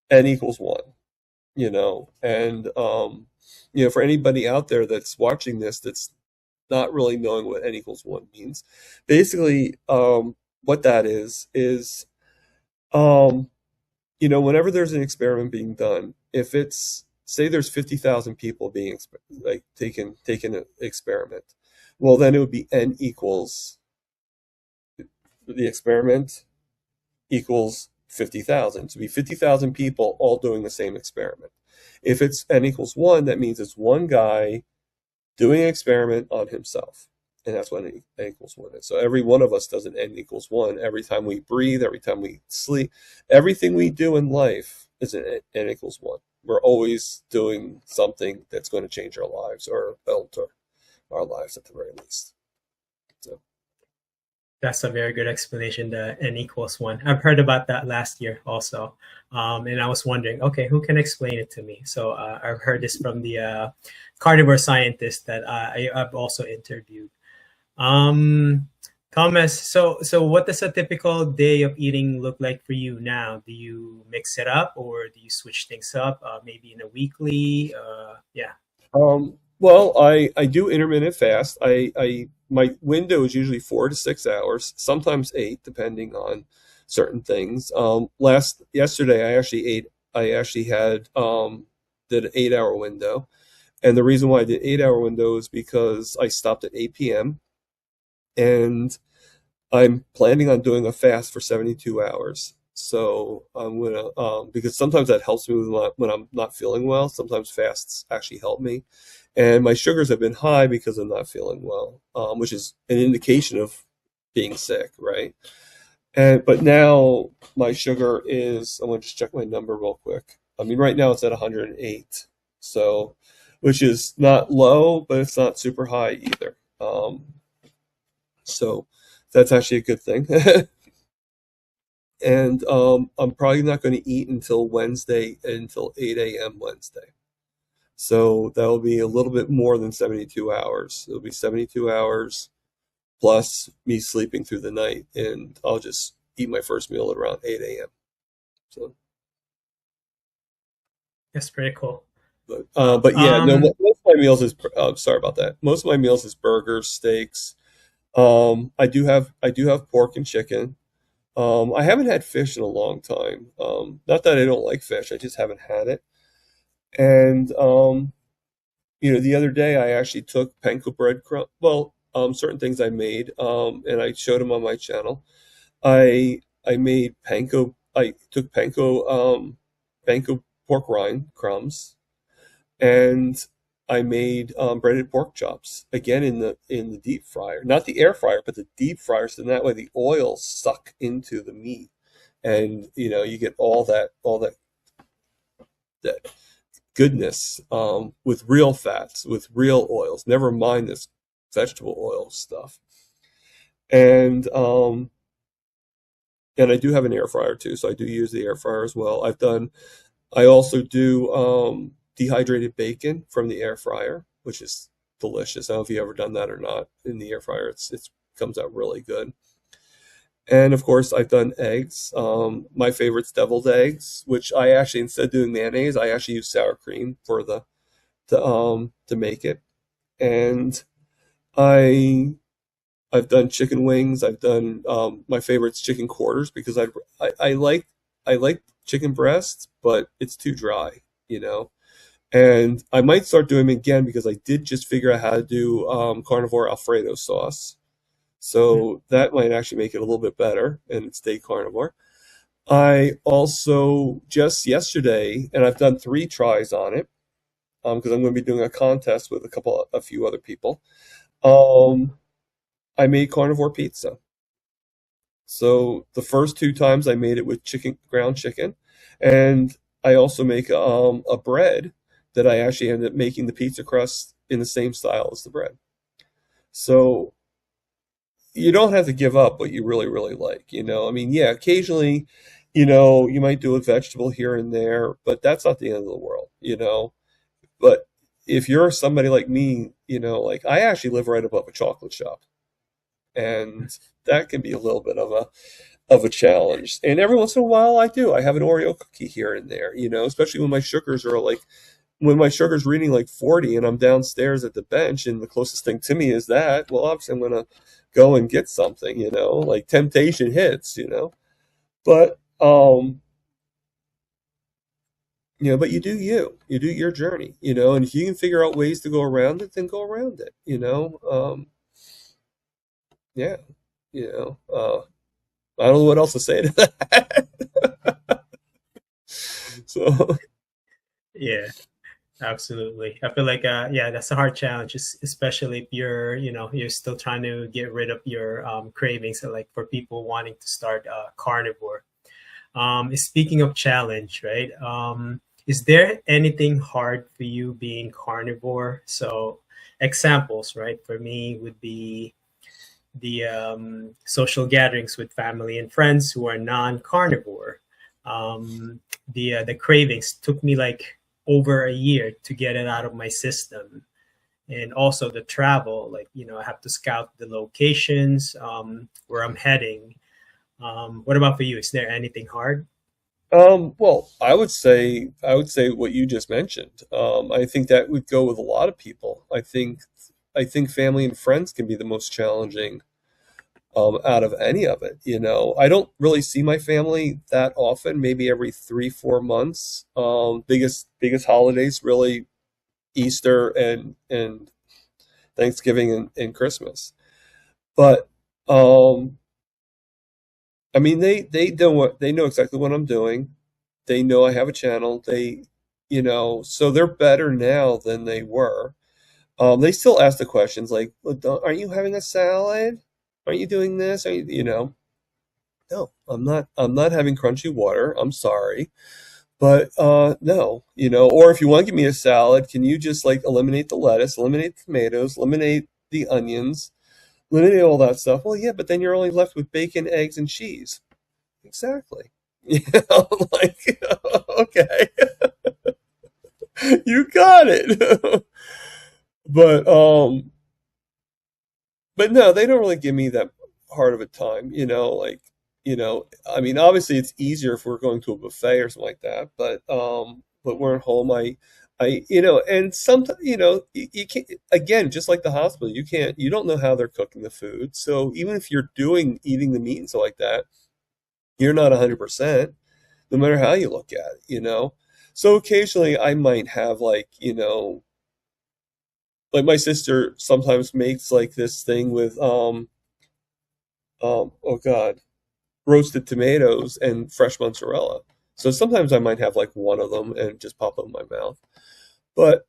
n equals one. And for anybody out there that's watching this that's not really knowing what n equals one means, basically, what that is um, whenever there's an experiment being done, if it's say there's 50,000 people being like taking an experiment, well then it would be n equals the experiment equals 50,000. So it'd be 50,000 people all doing the same experiment. If it's n equals one, that means it's one guy doing an experiment on himself. And that's what n equals one is. So every one of us does an n equals one. Every time we breathe, every time we sleep, everything we do in life is an n equals one. We're always doing something that's going to change our lives or alter our lives at the very least. So That's a very good explanation, the n equals one. I've heard about that last year also. And I was wondering, okay, who can explain it to me? So I've heard this from the carnivore scientist that I've also interviewed. Um, Thomas, so what does a typical day of eating look like for you now? Do you mix it up or do you switch things up? Maybe in a weekly? Yeah. well, I do intermittent fast. My window is usually 4 to 6 hours, sometimes 8, depending on certain things. Yesterday, I actually did an 8 hour window, and the reason why I did 8 hour window is because I stopped at 8 p.m. and I'm planning on doing a fast for 72 hours. So I'm gonna because sometimes that helps me when I'm not feeling well. Sometimes fasts actually help me, and my sugars have been high because I'm not feeling well, which is an indication of being sick, right? But now my sugar is. I'm gonna just check my number real quick. I mean, right now it's at 108, so which is not low, but it's not super high either. So that's actually a good thing. And I'm probably not going to eat until Wednesday, until 8 a.m. Wednesday. So that'll be a little bit more than 72 hours. It'll be 72 hours plus me sleeping through the night, and I'll just eat my first meal at around 8 a.m. So, That's pretty cool. but yeah, no, Um, most of my meals is, sorry about that. Most of my meals is burgers, steaks. I do have pork and chicken. I haven't had fish in a long time. Not that I don't like fish, I just haven't had it. And the other day I actually took panko breadcrumb. Well, certain things I made, and I showed them on my channel. I made panko. I took panko pork rind crumbs, and I made breaded pork chops again in the deep fryer, not the air fryer, but the deep fryer. So that way the oils suck into the meat, and you get all that goodness with real fats, with real oils. Never mind this vegetable oil stuff. And and I do have an air fryer too, so I do use the air fryer as well. I also do dehydrated bacon from the air fryer, which is delicious. I don't know if you ever done that or not in the air fryer. It comes out really good. And of course, I've done eggs. My favorite's deviled eggs, which I actually, instead of doing mayonnaise, I actually use sour cream for the to make it. And I I've done chicken wings. I've done my favorite's chicken quarters because I like chicken breasts, but it's too dry, you know. And I might start doing them again because I did just figure out how to do carnivore Alfredo sauce. So that might actually make it a little bit better and stay carnivore. I also just yesterday, and I've done 3 tries on it because I'm going to be doing a contest with a few other people. Um, I made carnivore pizza. So the first 2 times I made it with ground chicken, and I also make a bread that I actually ended up making the pizza crust in the same style as the bread. So you don't have to give up what you really, really like, you know. I mean, yeah, occasionally, you might do a vegetable here and there, but that's not the end of the world, you know. But if you're somebody like me, like I actually live right above a chocolate shop, and that can be a little bit of a challenge. And every once in a while, I do. I have an Oreo cookie here and there, especially when my sugars are like when my sugar's reading like 40 and I'm downstairs at the bench and the closest thing to me is that. Well, obviously I'm gonna go and get something, like temptation hits, but but you do your journey, and if you can figure out ways to go around it, then go around it, yeah, I don't know what else to say to that. So Yeah, absolutely. I feel like, yeah, that's a hard challenge, especially if you're, you're still trying to get rid of your cravings. So like for people wanting to start carnivore. Speaking of challenge, right? Is there anything hard for you being carnivore? So examples, right? For me would be the social gatherings with family and friends who are non-carnivore. The cravings took me like over a year to get it out of my system, and also the travel. Like I have to scout the locations where I'm heading. What about for you? Is there anything hard? well, I would say what you just mentioned. I think that would go with a lot of people. I think family and friends can be the most challenging out of any of it. I don't really see my family that often, maybe every 3, 4 months. Biggest holidays really Easter and Thanksgiving and Christmas. But I mean, they know exactly what I'm doing. They know I have a channel. So they're better now than they were. They still ask the questions like, "Well, aren't you having a salad? Aren't you doing this? Are you?" No, I'm not. I'm not having crunchy water. I'm sorry, but no, Or if you want to give me a salad, can you just like eliminate the lettuce, eliminate the tomatoes, eliminate the onions, eliminate all that stuff? Well, yeah, but then you're only left with bacon, eggs, and cheese. Exactly. Like, okay, you got it. But but no, they don't really give me that hard of a time, like, I mean, obviously it's easier if we're going to a buffet or something like that, but we're at home, and sometimes, you can't, again, just like the hospital, you don't know how they're cooking the food. So even if you're eating the meat and stuff like that, you're not 100%, no matter how you look at it. So occasionally I might have like my sister sometimes makes like this thing with oh God, roasted tomatoes and fresh mozzarella. So sometimes I might have like one of them and just pop it in my mouth. But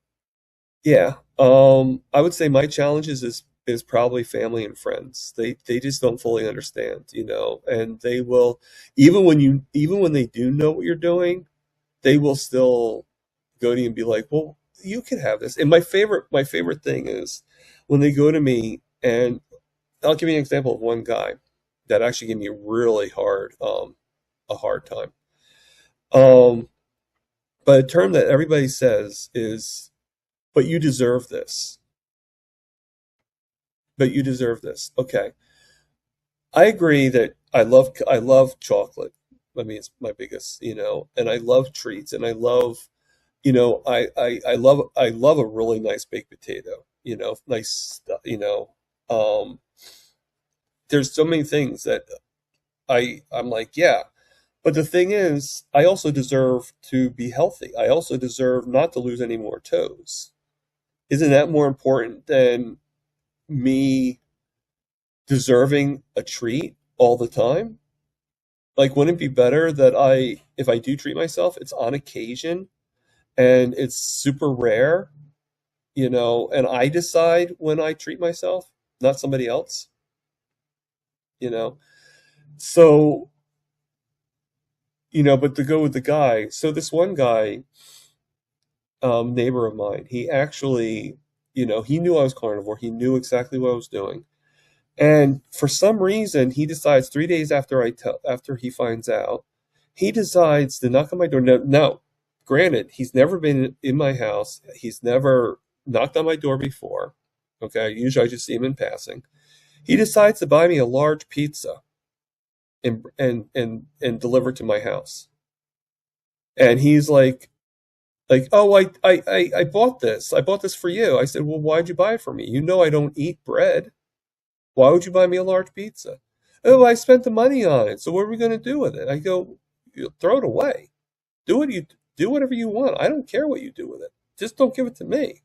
yeah, I would say my challenges is probably family and friends. They just don't fully understand, and they will, even when they do know what you're doing, they will still go to you and be like, well, you can have this. And my favorite thing is when they go to me, and I'll give you an example of one guy that actually gave me a hard time. Um, but a term that everybody says is, but you deserve this. But you deserve this. Okay. I agree that I love chocolate. I mean, it's my biggest, and I love treats, and I love, I love a really nice baked potato, nice stuff, um, there's so many things that I'm like, yeah. But the thing is, I also deserve to be healthy. I also deserve not to lose any more toes. Isn't that more important than me deserving a treat all the time? Like, wouldn't it be better that if I do treat myself, it's on occasion and it's super rare, and I decide when I treat myself, not somebody else, you know? So, but to go with the guy, so this one guy, neighbor of mine, he actually, he knew I was carnivore. He knew exactly what I was doing. And for some reason, he decides 3 days after he finds out, he decides to knock on my door. No, no, granted, he's never been in my house. He's never knocked on my door before. Okay, usually I just see him in passing. He decides to buy me a large pizza and deliver it to my house. And he's like, oh, I bought this. I bought this for you. I said, well, why'd you buy it for me? You know I don't eat bread. Why would you buy me a large pizza? Oh, I spent the money on it. So what are we going to do with it? I go, you throw it away. Do whatever you want. I don't care what you do with it. Just don't give it to me,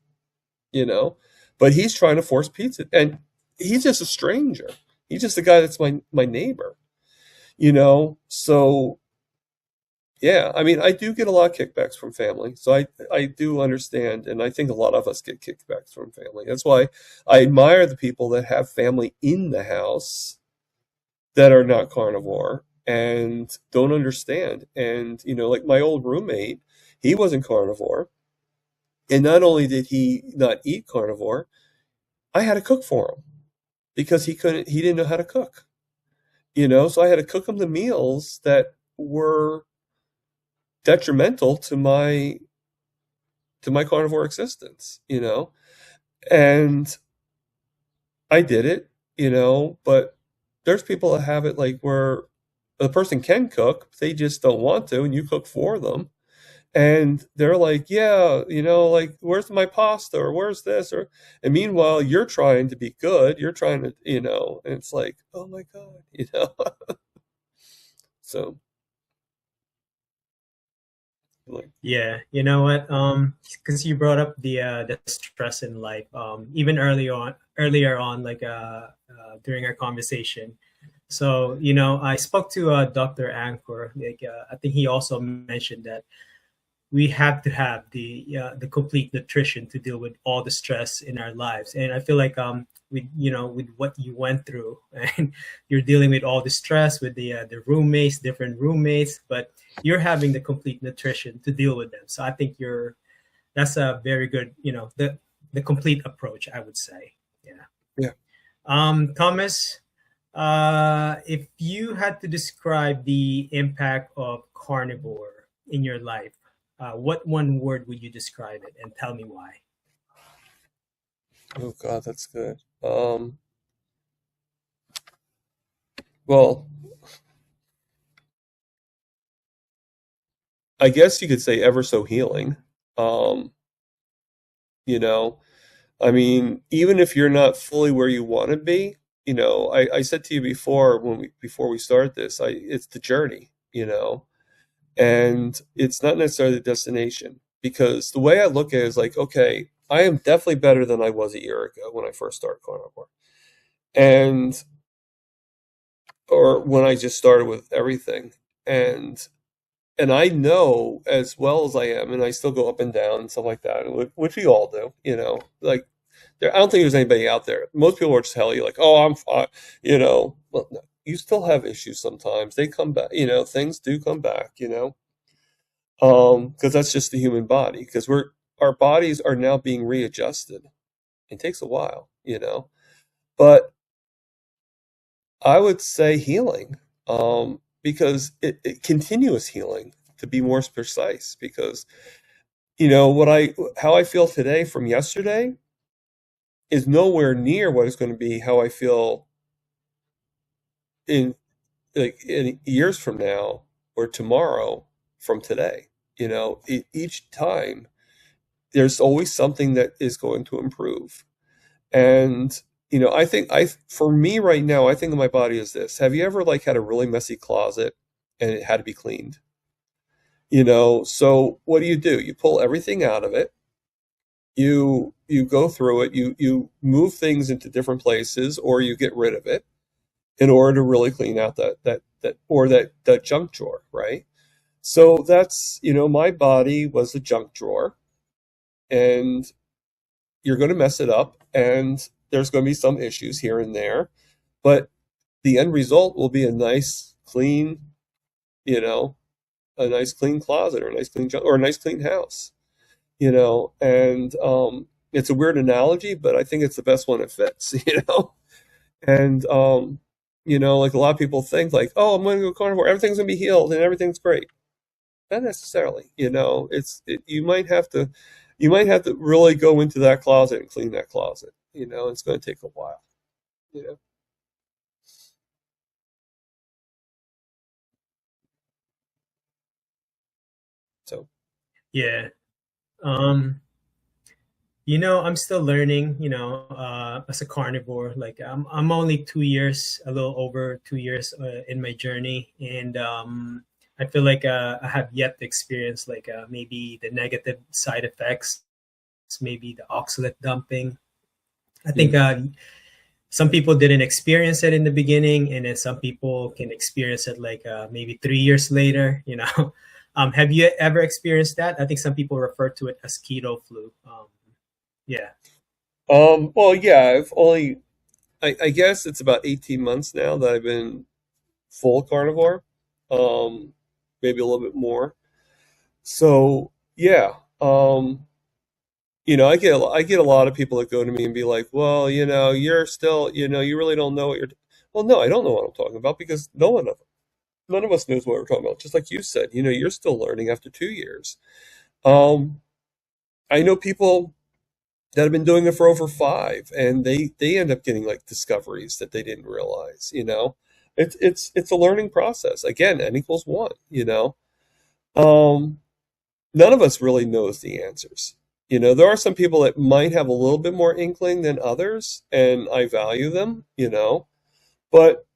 you know. But he's trying to force pizza, and he's just a stranger. He's just a guy that's my neighbor, you know. So yeah, I mean, I do get a lot of kickbacks from family, so I do understand, and I think a lot of us get kickbacks from family. That's why I admire the people that have family in the house that are not carnivore and don't understand. And, you know, like my old roommate, he wasn't carnivore. And not only did he not eat carnivore, I had to cook for him because he didn't know how to cook, you know? So I had to cook him the meals that were detrimental to my carnivore existence, you know? And I did it, you know, but there's people that have it like where the person can cook, they just don't want to, and you cook for them. And they're like, yeah, you know, like, where's my pasta or where's this? And meanwhile, you're trying to be good. You're trying to, you know, and it's like, oh my God, you know? So, like, Yeah, you know what? Because you brought up the stress in life, even earlier on, like during our conversation. So, you know, I spoke to Dr. Anchor. Like, I think he also mentioned that we have to have the complete nutrition to deal with all the stress in our lives. And I feel like with with what you went through, and you're dealing with all the stress with the roommates, different roommates, but you're having the complete nutrition to deal with them. So I think that's a very good, the complete approach, I would say. Yeah. yeah. Thomas, if you had to describe the impact of carnivore in your life, what one word would you describe it, and tell me why? Oh God, that's good. Well, I guess you could say ever so healing. Um, you know, I mean, even if you're not fully where you want to be, you know, I said to you before before we started this, it's the journey, you know, and it's not necessarily the destination because the way I look at it is like, okay, I am definitely better than I was a year ago when I first started carnivore, and or when I just started with everything, and I know as well as I am, and I still go up and down and stuff like that, which we all do, you know, like. I don't think there's anybody out there. Most people are just tell you like, "Oh, I'm fine," you know. Well, no, you still have issues sometimes. They come back, you know. Things do come back, you know. Because that's just the human body. Because our bodies are now being readjusted. It takes a while, you know. But I would say healing, because it continuous healing to be more precise. Because you know how I feel today from yesterday is nowhere near what is going to be how I feel in in years from now or tomorrow from today. You know, each time there's always something that is going to improve. And you know, I think for me right now, I think of my body as this. Have you ever like had a really messy closet and it had to be cleaned? You know, so what do? You pull everything out of it. You go through it. You move things into different places, or you get rid of it in order to really clean out that junk drawer, right? So that's, you know, my body was a junk drawer, and you're going to mess it up, and there's going to be some issues here and there, but the end result will be a nice clean, you know, a nice clean closet or a nice clean junk or a nice clean house, you know. And it's a weird analogy, but I think it's the best one that fits, you know. And you know, like a lot of people think like, oh, I'm going to go carnivore, everything's going to be healed and everything's great. Not necessarily. You might have to really go into that closet and clean that closet. It's going to take a while. You know. So Yeah. Um, I'm still learning, as a carnivore. Like I'm only 2 years, a little over 2 years in my journey, and I feel like I have yet to experience like maybe the negative side effects, maybe the oxalate dumping. I think mm. some people didn't experience it in the beginning, and then some people can experience it like maybe 3 years later. Have you ever experienced that? I think some people refer to it as keto flu. Yeah. Well, yeah, I guess it's about 18 months now that I've been full carnivore, um, maybe a little bit more. So yeah, I get a lot of people that go to me and be like, well, you're still, you really don't know what you're. Well, no, I don't know what I'm talking about because none of us knows what we're talking about. Just like you said, you're still learning after 2 years. Um, I know people that have been doing it for over five, and they end up getting like discoveries that they didn't realize. It's a learning process. Again, n equals one. Um, None of us really knows the answers. There are some people that might have a little bit more inkling than others, and I value them. But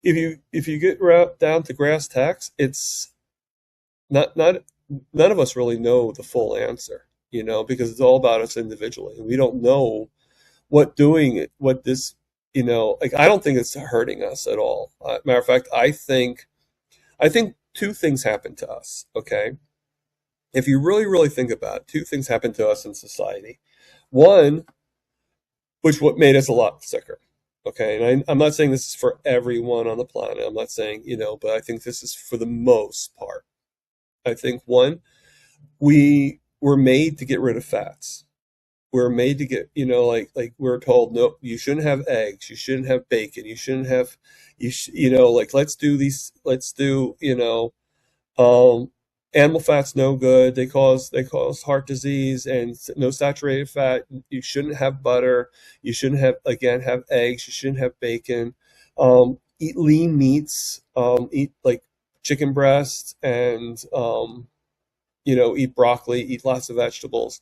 if you get down to brass tacks, it's not none of us really know the full answer. Because it's all about us individually, and we don't know what doing it, what this, like I don't think it's hurting us at all. Matter of fact, I think two things happen to us. Okay, if you really, really think about it, two things happen to us in society. One, which what made us a lot sicker. Okay, and I'm not saying this is for everyone on the planet. I'm not saying, but I think this is for the most part. I think one, we were made to get rid of fats. We're made to get, like we're told, no, you shouldn't have eggs, you shouldn't have bacon, you shouldn't have, like let's do, um, animal fat's no good. They cause heart disease and no saturated fat. You shouldn't have butter. You shouldn't have again have eggs. You shouldn't have bacon. Eat lean meats. Eat like chicken breast and eat broccoli. Eat lots of vegetables.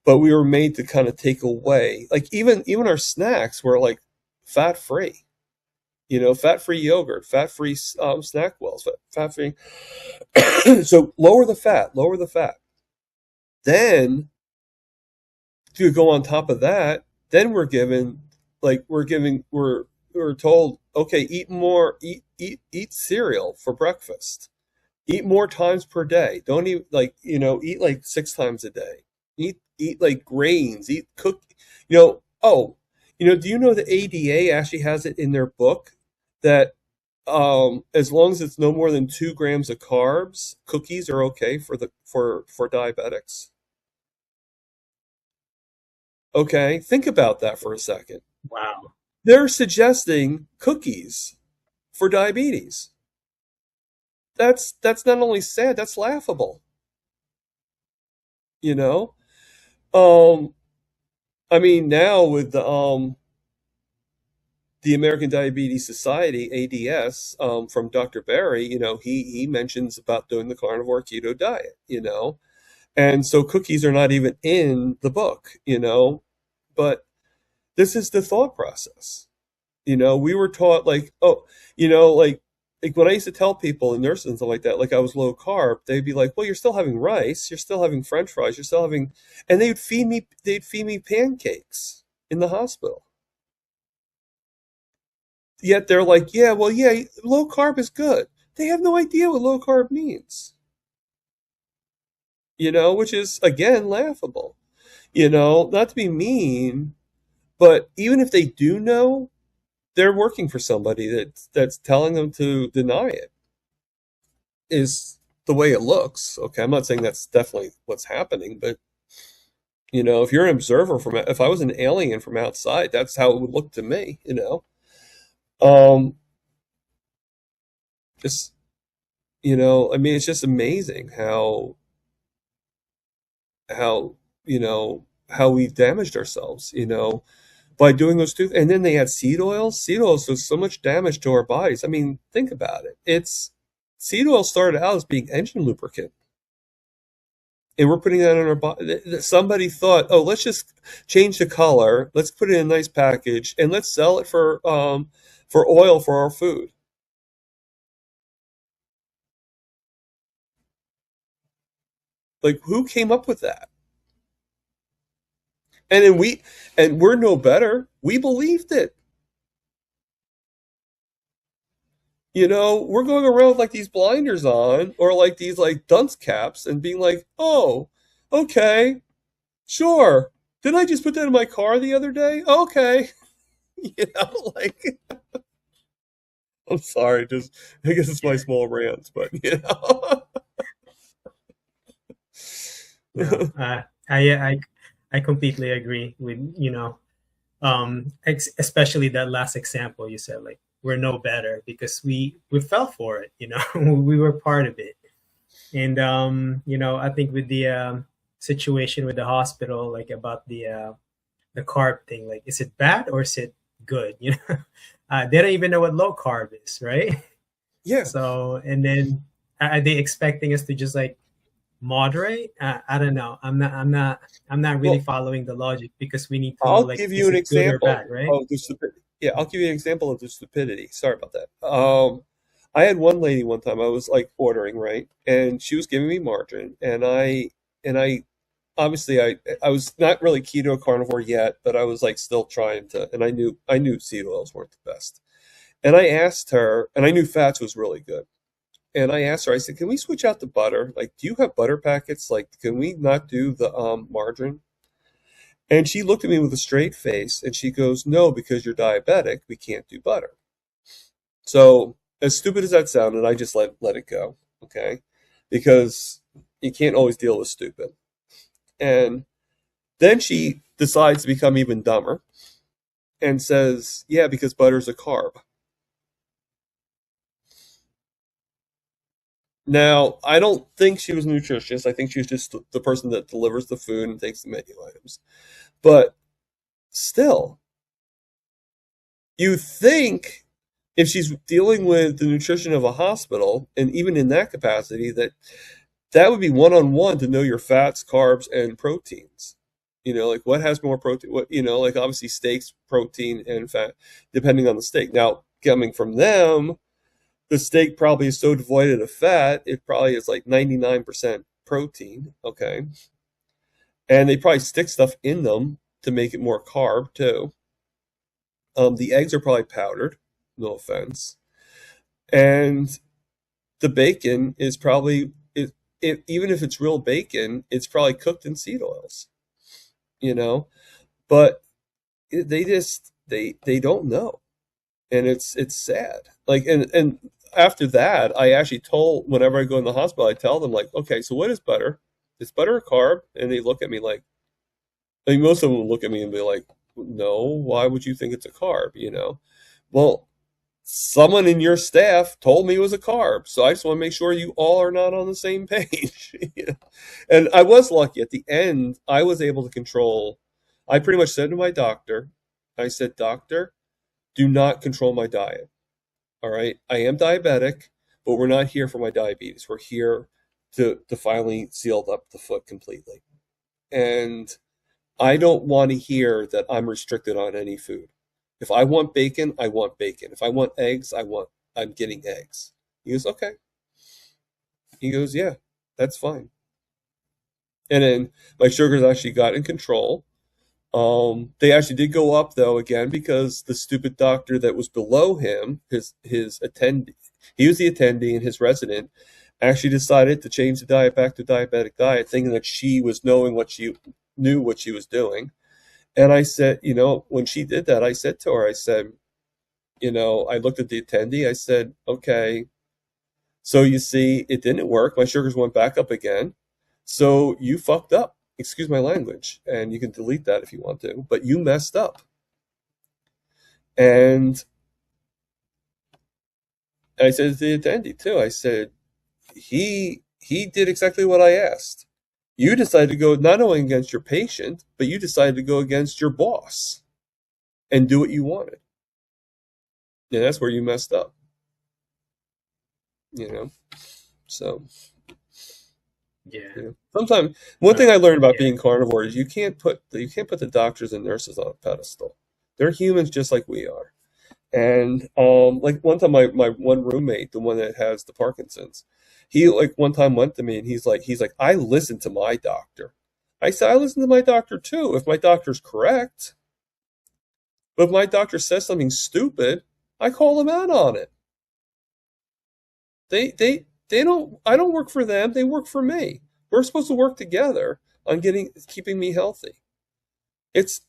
But we were made to kind of take away like even our snacks were like fat free. Fat free yogurt, fat free snack wells, fat free. So lower the fat, lower the fat. Then to go on top of that, then we're told, okay, eat more, eat cereal for breakfast. Eat more times per day. Don't eat eat like 6 times a day. Eat like grains, eat cook, do you know the ADA actually has it in their book that as long as it's no more than 2 grams of carbs, cookies are okay for diabetics. Okay, think about that for a second. Wow. They're suggesting cookies for diabetes. That's not only sad, that's laughable. You know, um, I mean now with the American Diabetes Society (ADS) from Dr. Barry, he mentions about doing the carnivore keto diet. And so cookies are not even in the book. But this is the thought process. We were taught like, oh, like when I used to tell people in nurses and stuff like that, like I was low carb, they'd be like, well, you're still having rice, you're still having French fries, you're still having, and they'd feed me pancakes in the hospital. Yet they're like, yeah, well, yeah, low carb is good. They have no idea what low carb means, which is again laughable. Not to be mean, but even if they do know, they're working for somebody that's telling them to deny it is the way it looks. Okay, I'm not saying that's definitely what's happening, but if you're an observer if I was an alien from outside, that's how it would look to me. Um, just I mean, it's just amazing how how we've damaged ourselves, by doing those two. And then they had seed oils. Seed oils does so much damage to our bodies. I mean, think about it. It's Seed oil started out as being engine lubricant, and we're putting that on our body. Somebody thought, oh, let's just change the color, let's put it in a nice package, and let's sell it for oil for our food. Like, who came up with that? And then we're no better. We believed it. We're going around with like these blinders on, or like these like dunce caps, and being like, oh, okay, sure. Didn't I just put that in my car the other day? Okay. Like, I'm sorry, just I guess it's my small rant, but No, I completely agree with especially that last example you said, like we're no better because we fell for it. We were part of it, and I think with the situation with the hospital, like about the carb thing, like is it bad or is it good? They don't even know what low carb is, right? yeah. So, and then are they expecting us to just like moderate? I don't know. I'm not really Well, following the logic because we need to know I'll like give you is an it good or example bad, right? of the stupidity. Yeah, I'll give you an example of the stupidity. Sorry about that. I had one lady one time. I was like ordering, right, and she was giving me margarine, and I obviously I was not really keto carnivore yet, but I was like still trying to, and I knew seed oils weren't the best, and I asked her, and I knew fats was really good, and I asked her, I said, can we switch out the butter? Like, do you have butter packets? Like, can we not do the margarine? And she looked at me with a straight face and she goes, no, because you're diabetic, we can't do butter. So, as stupid as that sounded, I just let it go, okay? Because you can't always deal with stupid. And then she decides to become even dumber and says, yeah, because butter's a carb. Now, I don't think she was a nutritionist. I think she was just the person that delivers the food and takes the menu items. But still, you think if she's dealing with the nutrition of a hospital, and even in that capacity, that would be one on one to know your fats, carbs, and proteins. Like what has more protein? What like obviously steaks, protein, and fat, depending on the steak. Now, coming from them, the steak probably is so devoid of fat, it probably is like 99% protein. Okay, and they probably stick stuff in them to make it more carb too. The eggs are probably powdered. No offense. And the bacon is probably even if it's real bacon, it's probably cooked in seed oils. You know, but they don't know, and it's sad. Like, and after that, I actually told whenever I go in the hospital, I tell them like, okay, so what is butter? Is butter a carb? And they look at me like, I mean, most of them will look at me and be like, no, why would you think it's a carb? Well, someone in your staff told me it was a carb, so I just want to make sure you all are not on the same page. And I was lucky at the end. I was able to control. I pretty much said to my doctor, I said, doctor, do not control my diet. All right, I am diabetic, but we're not here for my diabetes. We're here to finally seal up the foot completely. And I don't want to hear that I'm restricted on any food. If I want bacon, I want bacon. If I want eggs, I'm getting eggs. He goes, okay. He goes, yeah, that's fine. And then my sugars actually got in control. They actually did go up though again because the stupid doctor that was below him, his attendee, he was the attendee and his resident, actually decided to change the diet back to diabetic diet, thinking that she was knowing what she knew what she was doing. And I said, when she did that, I said to her, I said, I looked at the attendee, I said, okay, so you see, it didn't work. My sugars went back up again. So you fucked up. Excuse my language. And you can delete that if you want to, but you messed up. And I said to the attendee too, I said, he did exactly what I asked. You decided to go not only against your patient, but you decided to go against your boss and do what you wanted. And that's where you messed up, you know. So, Yeah. sometimes one thing I learned about Yeah. being carnivore is you can't put the doctors and nurses on a pedestal. They're humans just like we are. And like one time, my one roommate, the one that has the Parkinson's, he like one time went to me and he's like, I listen to my doctor. I said, I listen to my doctor too, if my doctor's correct. But if my doctor says something stupid, I call him out on it. They don't. I don't work for them. They work for me. We're supposed to work together on keeping me healthy. It's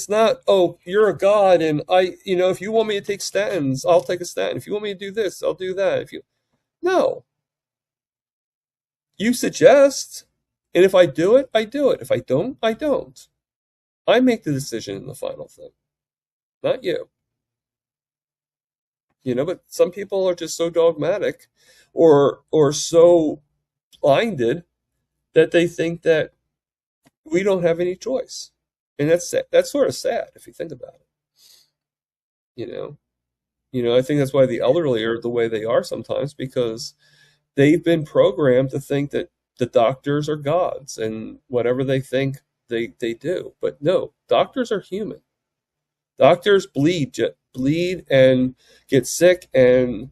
not, oh, you're a god and if you want me to take statins, I'll take a statin. If you want me to do this, I'll do that. If you No, you suggest, and if I do it, I do it. If I don't, I don't. I make the decision in the final thing, not you. But some people are just so dogmatic or so blinded that they think that we don't have any choice. And that's sort of sad if you think about it. You know, I think that's why the elderly are the way they are sometimes, because they've been programmed to think that the doctors are gods and whatever they think they do. But no, doctors are human. Doctors bleed and get sick, and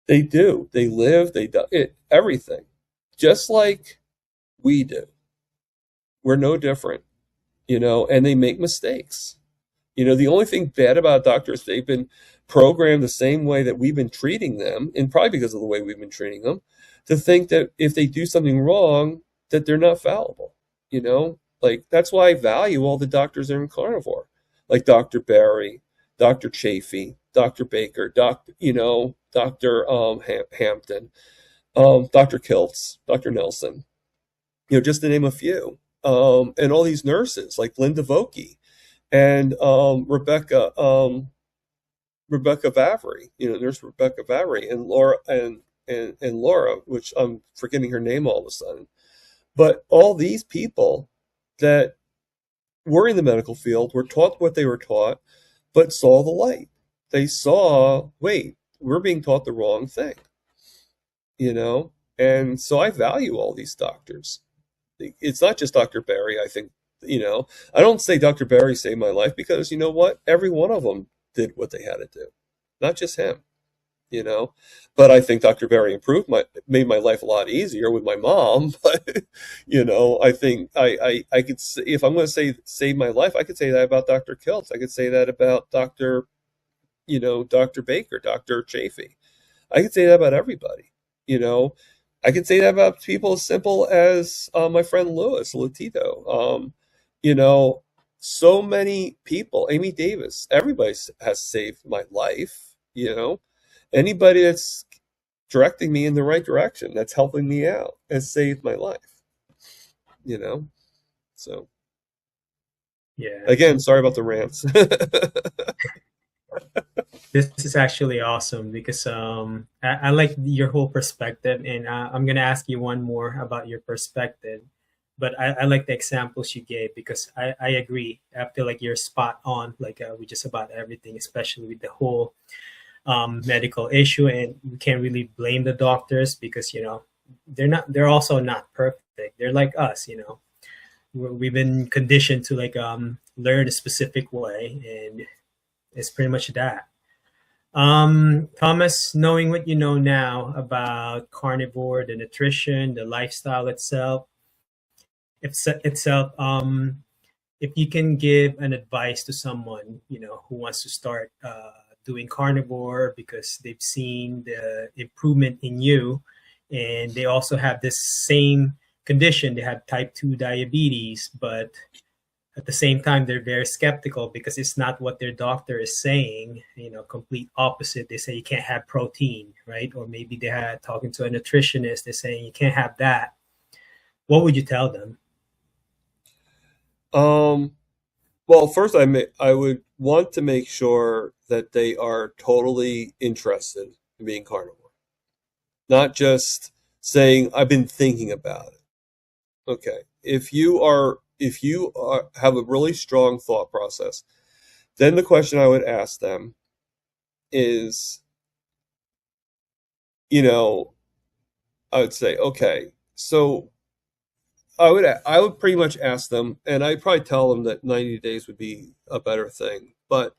they do. They live, they do everything, just like we do. We're no different, and they make mistakes. The only thing bad about doctors, they've been programmed the same way that we've been treating them, and probably because of the way we've been treating them, to think that if they do something wrong, that they're not fallible. Like that's why I value all the doctors that are in Carnivore, like Dr. Barry, Dr. Chafee, Dr. Baker, Dr. Hampton, Dr. Kiltz, Dr. Nelson, just to name a few. And all these nurses like Linda Vokey and Rebecca Vavry, Nurse Rebecca Vavry, and Laura, which I'm forgetting her name all of a sudden. But all these people that were in the medical field were taught what they were taught, but saw the light. They saw, wait, we're being taught the wrong thing, And so I value all these doctors. It's not just Dr. Barry. I think, I don't say Dr. Barry saved my life, because you know what? Every one of them did what they had to do, not just him, But I think Dr. Barry made my life a lot easier with my mom. But, I think I could say, if I'm going to say save my life, I could say that about Dr. Kiltz. I could say that about Dr. Baker, Dr. Chafee. I could say that about everybody, I could say that about people as simple as my friend Louis Latito. So many people, Amy Davis, everybody has saved my life. Anybody that's directing me in the right direction, that's helping me out, has saved my life. So Yeah. again, sorry about the rants. This is actually awesome because I like your whole perspective, and I'm gonna ask you one more about your perspective. But I like the examples you gave because I agree. I feel like you're spot on, like with just about everything, especially with the whole medical issue, and we can't really blame the doctors because they're also not perfect. They're like us, we've been conditioned to like learn a specific way, and it's pretty much that. Thomas, knowing what you know now about carnivore, the nutrition, the lifestyle itself, if you can give an advice to someone, who wants to start doing carnivore because they've seen the improvement in you, and they also have this same condition, they have type 2 diabetes, but at the same time, they're very skeptical because it's not what their doctor is saying, complete opposite. They say you can't have protein, right? Or maybe they had talking to a nutritionist, they're saying you can't have that. What would you tell them? Well, first I would want to make sure that they are totally interested in being carnivore, not just saying, I've been thinking about it. Okay. If you have a really strong thought process, then the question I would ask them is, you know, I would say, okay, so I would pretty much ask them, and I'd probably tell them that 90 days would be a better thing, but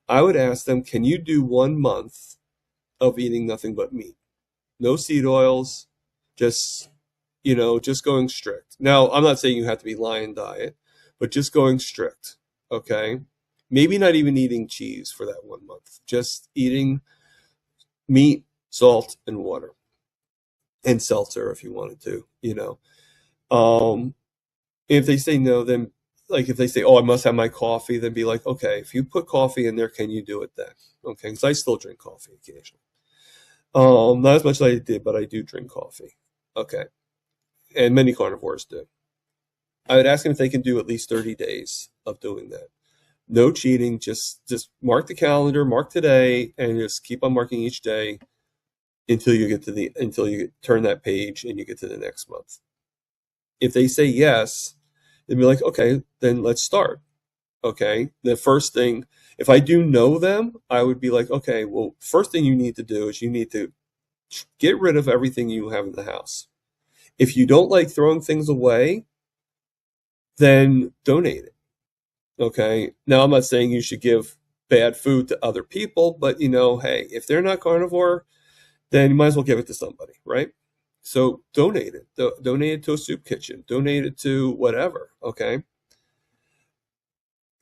I would ask them, can you do 1 month of eating nothing but meat? No seed oils, just, just going strict. Now, I'm not saying you have to be lion diet, but just going strict, okay? Maybe not even eating cheese for that 1 month, just eating meat, salt, and water, and seltzer if you wanted to. Um, if they say no, then like if they say, "Oh, I must have my coffee," then be like, "Okay, if you put coffee in there, can you do it then?" Okay, because I still drink coffee occasionally. Not as much as I did, but I do drink coffee. Okay, and many carnivores do. I would ask them if they can do at least 30 days of doing that. No cheating, just mark the calendar, mark today, and just keep on marking each day until you turn that page and you get to the next month. If they say yes, then be like, okay, then let's start. Okay. The first thing, if I do know them, I would be like, okay, well, first thing you need to do is you need to get rid of everything you have in the house. If you don't like throwing things away, then donate it. Okay. Now, I'm not saying you should give bad food to other people, but hey, if they're not carnivore, then you might as well give it to somebody, right? So donate it. Donate it to a soup kitchen. Donate it to whatever, okay?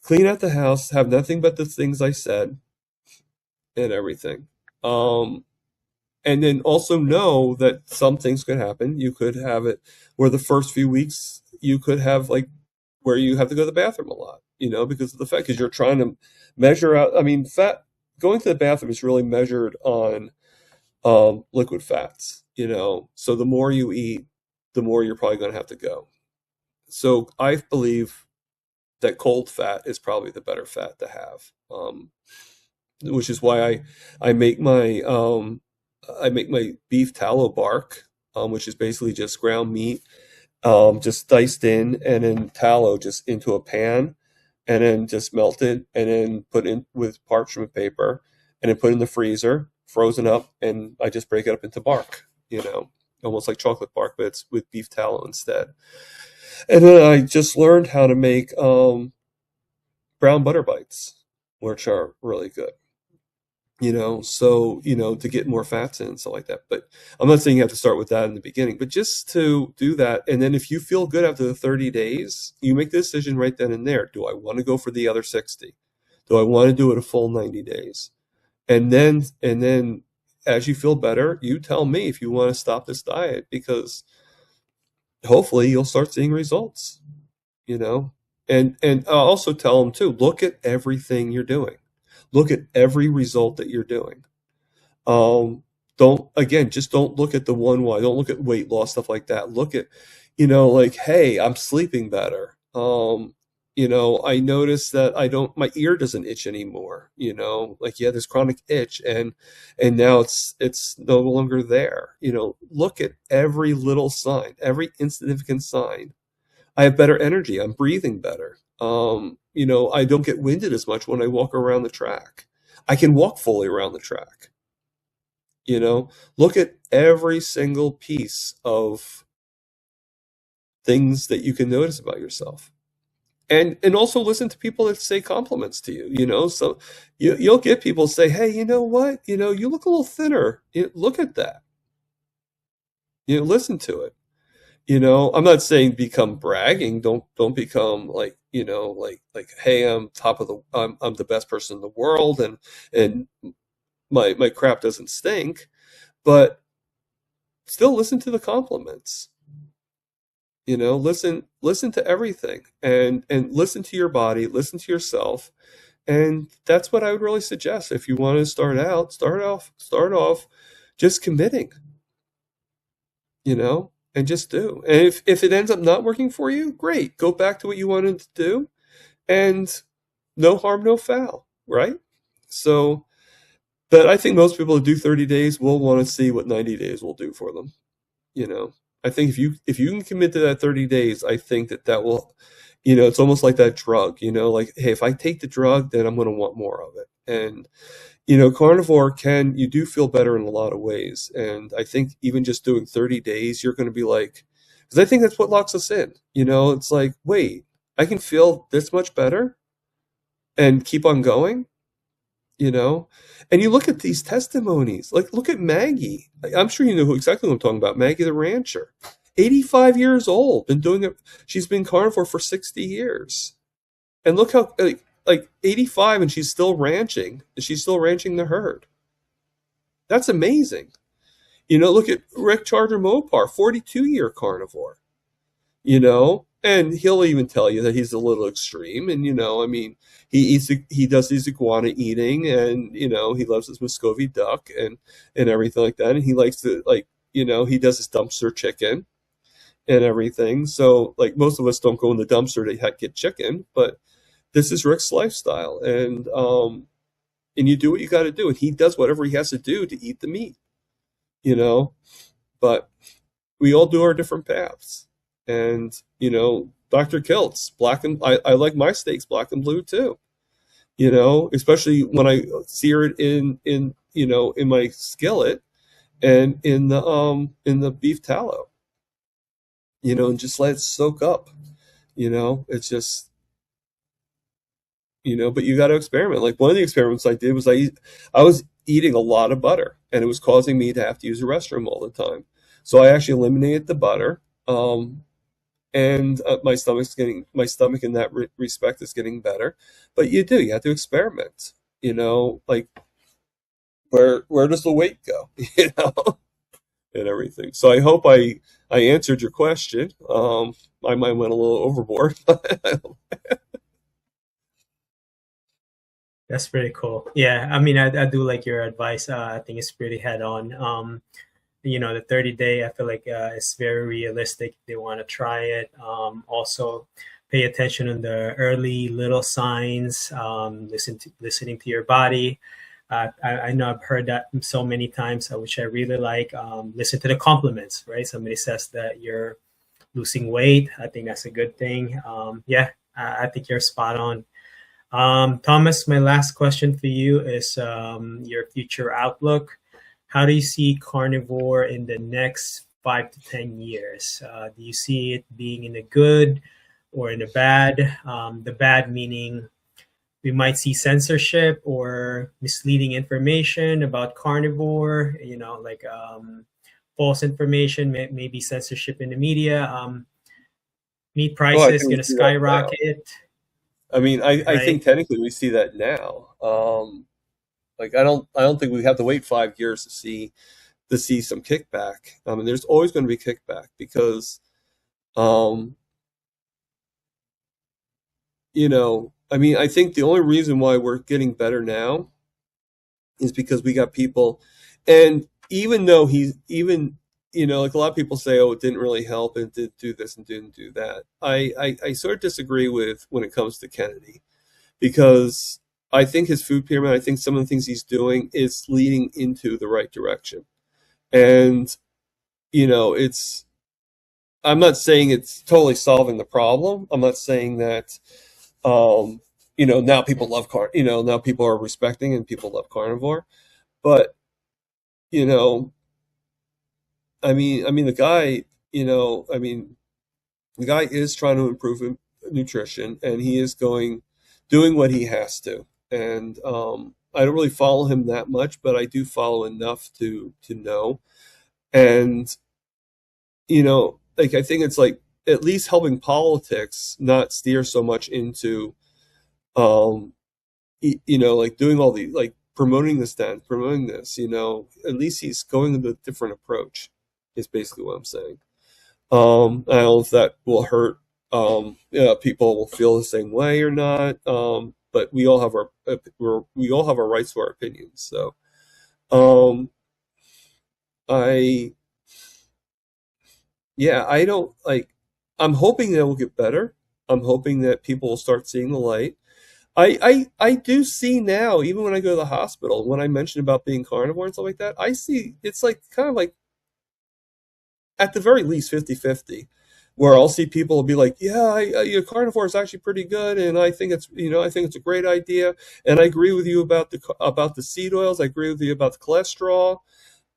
Clean out the house. Have nothing but the things I said and everything. And then also know that some things could happen. You could have it where the first few weeks you could have like where you have to go to the bathroom a lot, because of the fact because you're trying to measure out. I mean, fat going to the bathroom is really measured on liquid fats, so the more you eat, the more you're probably going to have to go. So I believe that cold fat is probably the better fat to have, which is why I make my beef tallow bark, which is basically just ground meat, just diced in, and then tallow just into a pan, and then just melted, and then put in with parchment paper, and then put in the freezer, frozen up, and I just break it up into bark, almost like chocolate bark, but it's with beef tallow instead. And then I just learned how to make brown butter bites, which are really good. So to get more fats in and stuff like that. But I'm not saying you have to start with that in the beginning, but just to do that, and then if you feel good after the 30 days, you make the decision right then and there. Do I want to go for the other 60? Do I want to do it a full 90 days? And then as you feel better, you tell me if you want to stop this diet, because hopefully you'll start seeing results, and I'll also tell them too, look at everything you're doing. Look at every result that you're doing. Just don't look at the one why. Don't look at weight loss, stuff like that. Look at, like, hey, I'm sleeping better. I noticed that my ear doesn't itch anymore, like, yeah, this chronic itch and now it's no longer there. Look at every little sign, every insignificant sign. I have better energy. I'm breathing better. I don't get winded as much when I walk around the track. I can walk fully around the track. Look at every single piece of things that you can notice about yourself. And also listen to people that say compliments to you, so you'll get people say, hey, you know what? You look a little thinner. Look at that. Listen to it. I'm not saying become bragging. Don't become like, like, hey, I'm the best person in the world, and my crap doesn't stink, but still listen to the compliments. Listen to everything, and listen to your body, listen to yourself, and that's what I would really suggest. If you want to start off just committing, and just do. And if it ends up not working for you, great. Go back to what you wanted to do, and no harm, no foul, right? So, but I think most people who do 30 days will want to see what 90 days will do for them. You know, I think if you can commit to that 30 days, I think that that will, you know, it's almost like that drug, you know, like, hey, if I take the drug, then I'm going to want more of it. And, you know, carnivore can, you do feel better in a lot of ways. And I think even just doing 30 days, you're going to be like, because I think that's what locks us in. You know, it's like, wait, I can feel this much better and keep on going, you know? And you look at these testimonies, like look at Maggie. I'm sure you know who exactly who I'm talking about. Maggie the rancher, 85 years old, been doing it. She's been carnivore for 60 years. And look how like 85 and she's still ranching. She's still ranching the herd. That's amazing. You know, look at Rick Charger Mopar, 42-year carnivore. You know, and he'll even tell you that he's a little extreme. And you know, I mean, he does his iguana eating, and you know, he loves his Muscovy duck and everything like that. And he likes to like, you know, he does his dumpster chicken and everything. So like most of us don't go in the dumpster to get chicken, but this is Rick's lifestyle, and you do what you got to do, and he does whatever he has to do to eat the meat. You know, but we all do our different paths. And, you know, Dr. Kilt's black and I like my steaks black and blue too. You know, especially when I sear it in you know, in my skillet and in the beef tallow. You know, and just let it soak up. You know, it's just, you know, but you got to experiment. Like one of the experiments I did was I was eating a lot of butter, and it was causing me to have to use the restroom all the time. So I actually eliminated the butter. And my stomach in that respect is getting better. But you have to experiment. You know, like where does the weight go? You know, and everything. So I hope I answered your question. I might went a little overboard. That's pretty cool. Yeah, I mean, I do like your advice. I think it's pretty head on. You know, the 30-day, I feel like it's very realistic if they want to try it. Also, pay attention on the early little signs. Listening to your body. I know I've heard that so many times, which I really like. Listen to the compliments, right? Somebody says that you're losing weight. I think that's a good thing. Yeah, I think you're spot on. Thomas, my last question for you is your future outlook. How do you see carnivore in the next 5 to 10 years? Do you see it being in the good or in the bad? The bad meaning we might see censorship or misleading information about carnivore, you know, like false information, maybe censorship in the media. Meat Oh, I prices think we going to see that now. skyrocket, I mean, I right? think technically we see that now. Like I don't think we have to wait 5 years to see some kickback. I mean, there's always going to be kickback because, um, you know, I mean, I think the only reason why we're getting better now is because we got people, and even though he's even, you know, like a lot of people say, oh, it didn't really help and it did do this and didn't do that. I sort of disagree with when it comes to Kennedy because I think his food pyramid, I think some of the things he's doing is leading into the right direction. And, you know, I'm not saying it's totally solving the problem. I'm not saying that, um, you know, now people love you know, now people are respecting and people love carnivore. But, you know, the guy, you know, the guy is trying to improve nutrition and he is doing what he has to. And, I don't really follow him that much, but I do follow enough to know. And, you know, like I think it's like at least helping politics not steer so much into, um, you know, like doing all the like promoting this, that, promoting this. You know, at least he's going with a different approach. Is basically what I'm saying. I don't know if that will hurt. Yeah, people will feel the same way or not. But we all have we all have our rights to our opinions. So, um, I yeah, I don't like. I'm hoping that it will get better. I'm hoping that people will start seeing the light. I do see now, even when I go to the hospital, when I mention about being carnivore and stuff like that, I see it's like kind of like at the very least 50-50, where I'll see people be like, yeah, carnivore is actually pretty good, and I think it's a great idea, and I agree with you about the seed oils. I agree with you about the cholesterol.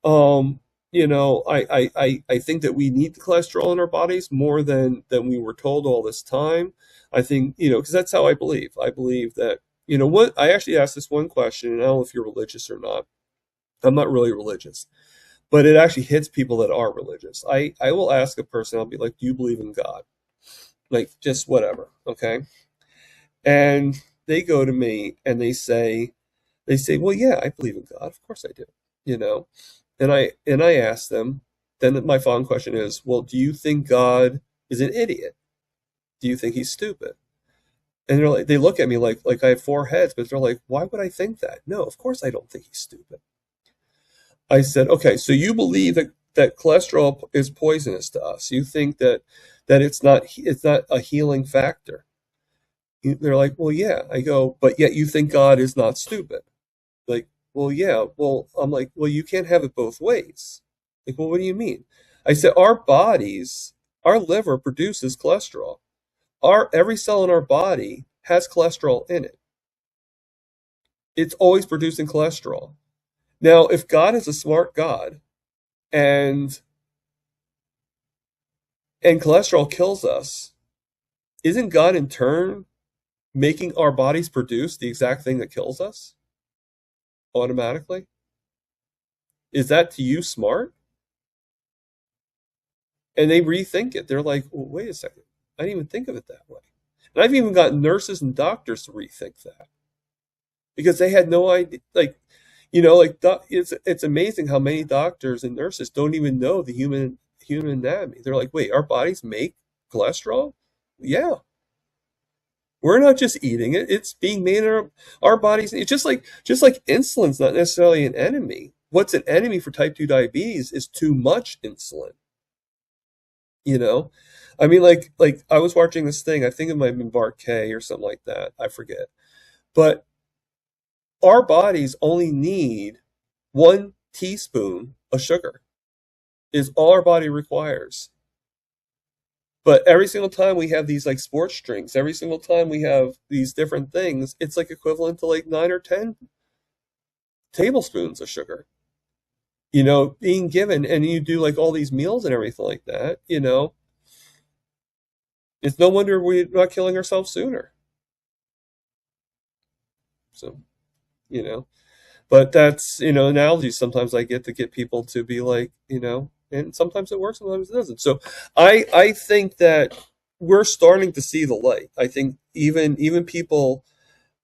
Um, I think that we need the cholesterol in our bodies more than we were told all this time. I think, because that's how I believe. I believe that, what I actually asked this one question, and I don't know if you're religious or not. I'm not really religious, but it actually hits people that are religious. I will ask a person, I'll be like, do you believe in God? Like, just whatever, okay? And they go to me and they say, well, yeah, I believe in God. Of course I do, you know? And I ask them, then my following question is, well, do you think God is an idiot? Do you think he's stupid? And they look at me like I have four heads, but they're like, why would I think that? No, of course I don't think he's stupid. I said, okay, so you believe that cholesterol is poisonous to us. You think that it's not a healing factor. They're like, well, yeah. I go, but yet you think God is not stupid. Like, well, yeah. Well, I'm like, well, you can't have it both ways. Like, well, what do you mean? I said, our liver produces cholesterol. Every cell in our body has cholesterol in it. It's always producing cholesterol. Now, if God is a smart God and cholesterol kills us, isn't God in turn making our bodies produce the exact thing that kills us automatically? Is that to you smart? And they rethink it. They're like, well, wait a second. I didn't even think of it that way. And I've even got nurses and doctors to rethink that because they had no idea. It's amazing how many doctors and nurses don't even know the human anatomy. They're like, wait, our bodies make cholesterol? Yeah. We're not just eating it; it's being made in our bodies. It's just like insulin's not necessarily an enemy. What's an enemy for type 2 diabetes is too much insulin. You know, I mean, like I was watching this thing. I think it might have been Bart K or something like that. I forget. But our bodies only need 1 teaspoon of sugar. Is all our body requires. But every single time we have these like sports drinks, every single time we have these different things, it's like equivalent to like 9 or 10 tablespoons of sugar. Being given, and you do like all these meals and everything like that. It's no wonder we're not killing ourselves sooner. So, you know, but that's, analogies sometimes I get to get people to be like, and sometimes it works, sometimes it doesn't. So I think that we're starting to see the light. I think even people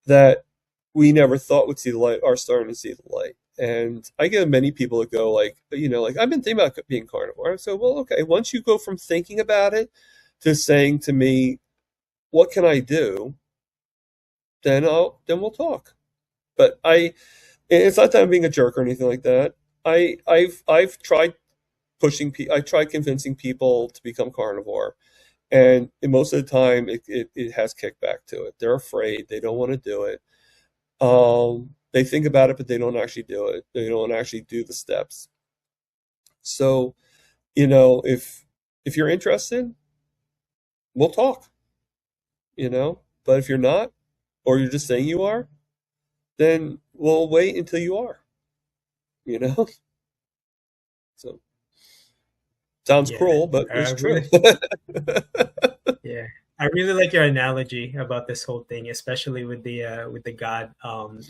that we never thought would see the light are starting to see the light. And I get many people that go like, like I've been thinking about being carnivore. I say, well, okay, once you go from thinking about it to saying to me, what can I do? Then we'll talk. But it's not that I'm being a jerk or anything like that. I've tried I tried convincing people to become carnivore, and most of the time it has kickback to it. They're afraid, they don't want to do it. They think about it, but they don't actually do it. They don't actually do the steps. So, if you're interested, we'll talk. But if you're not, or you're just saying you are, then we'll wait until you are. You know. So sounds Yeah, cruel, but I it's true. really, yeah, I really like your analogy about this whole thing, especially with the God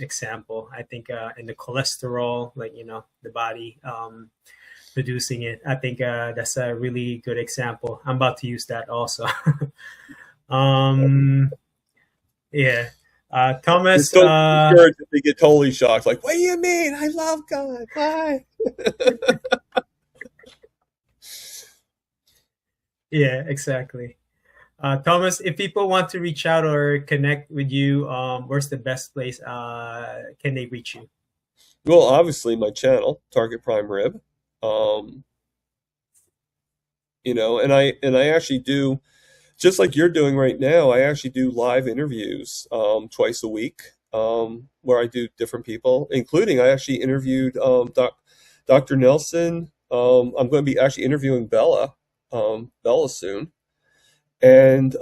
example. I think in the cholesterol, like the body producing it. I think that's a really good example. I'm about to use that also. um, yeah, It's Thomas. so discouraged that they get totally shocked. Like, what do you mean? I love God. Why? Yeah, exactly. Thomas, if people want to reach out or connect with you, where's the best place can they reach you? Well, obviously my channel, Target Prime Rib. Um, and I actually do, just like you're doing right now, I actually do live interviews twice a week, where I do different people, including I actually interviewed Dr. Nelson I'm going to be actually interviewing Bella soon, and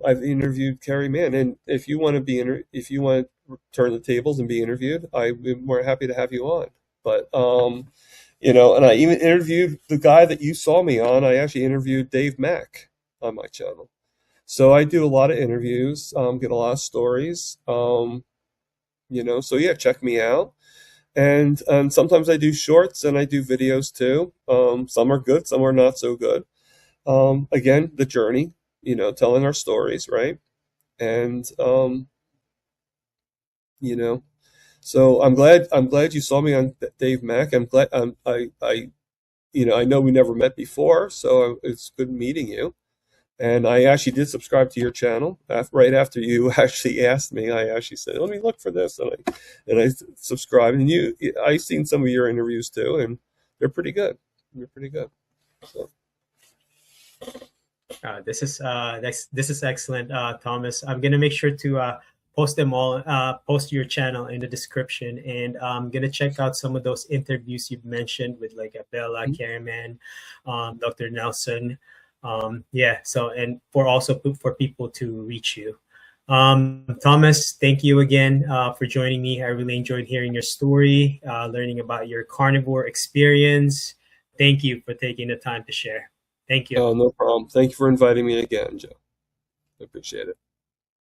I've interviewed Carrie Mann. And if you want to if you want to turn the tables and be interviewed, I'd be more happy to have you on. But and I even interviewed the guy that you saw me on. I actually interviewed Dave Mack on my channel. So I do a lot of interviews, get a lot of stories, so yeah, check me out. And sometimes I do shorts and I do videos too. Some are good, some are not so good. Again, the journey, telling our stories, right? And so I'm glad you saw me on Dave Mack. I'm glad I know we never met before, so it's good meeting you. And I actually did subscribe to your channel right after you actually asked me. I actually said, "Let me look for this," and I subscribed. And I've seen some of your interviews too, and they're pretty good. They're pretty good. So. This is excellent, Thomas. I'm gonna make sure to post them all, post your channel in the description, and I'm gonna check out some of those interviews you've mentioned with like Bella, Carriman, Dr. Nelson. So and for people to reach you. Thomas, thank you again for joining me. I really enjoyed hearing your story, learning about your carnivore experience. Thank you for taking the time to share. Thank you. Oh, no problem. Thank you for inviting me again, Joe. I appreciate it.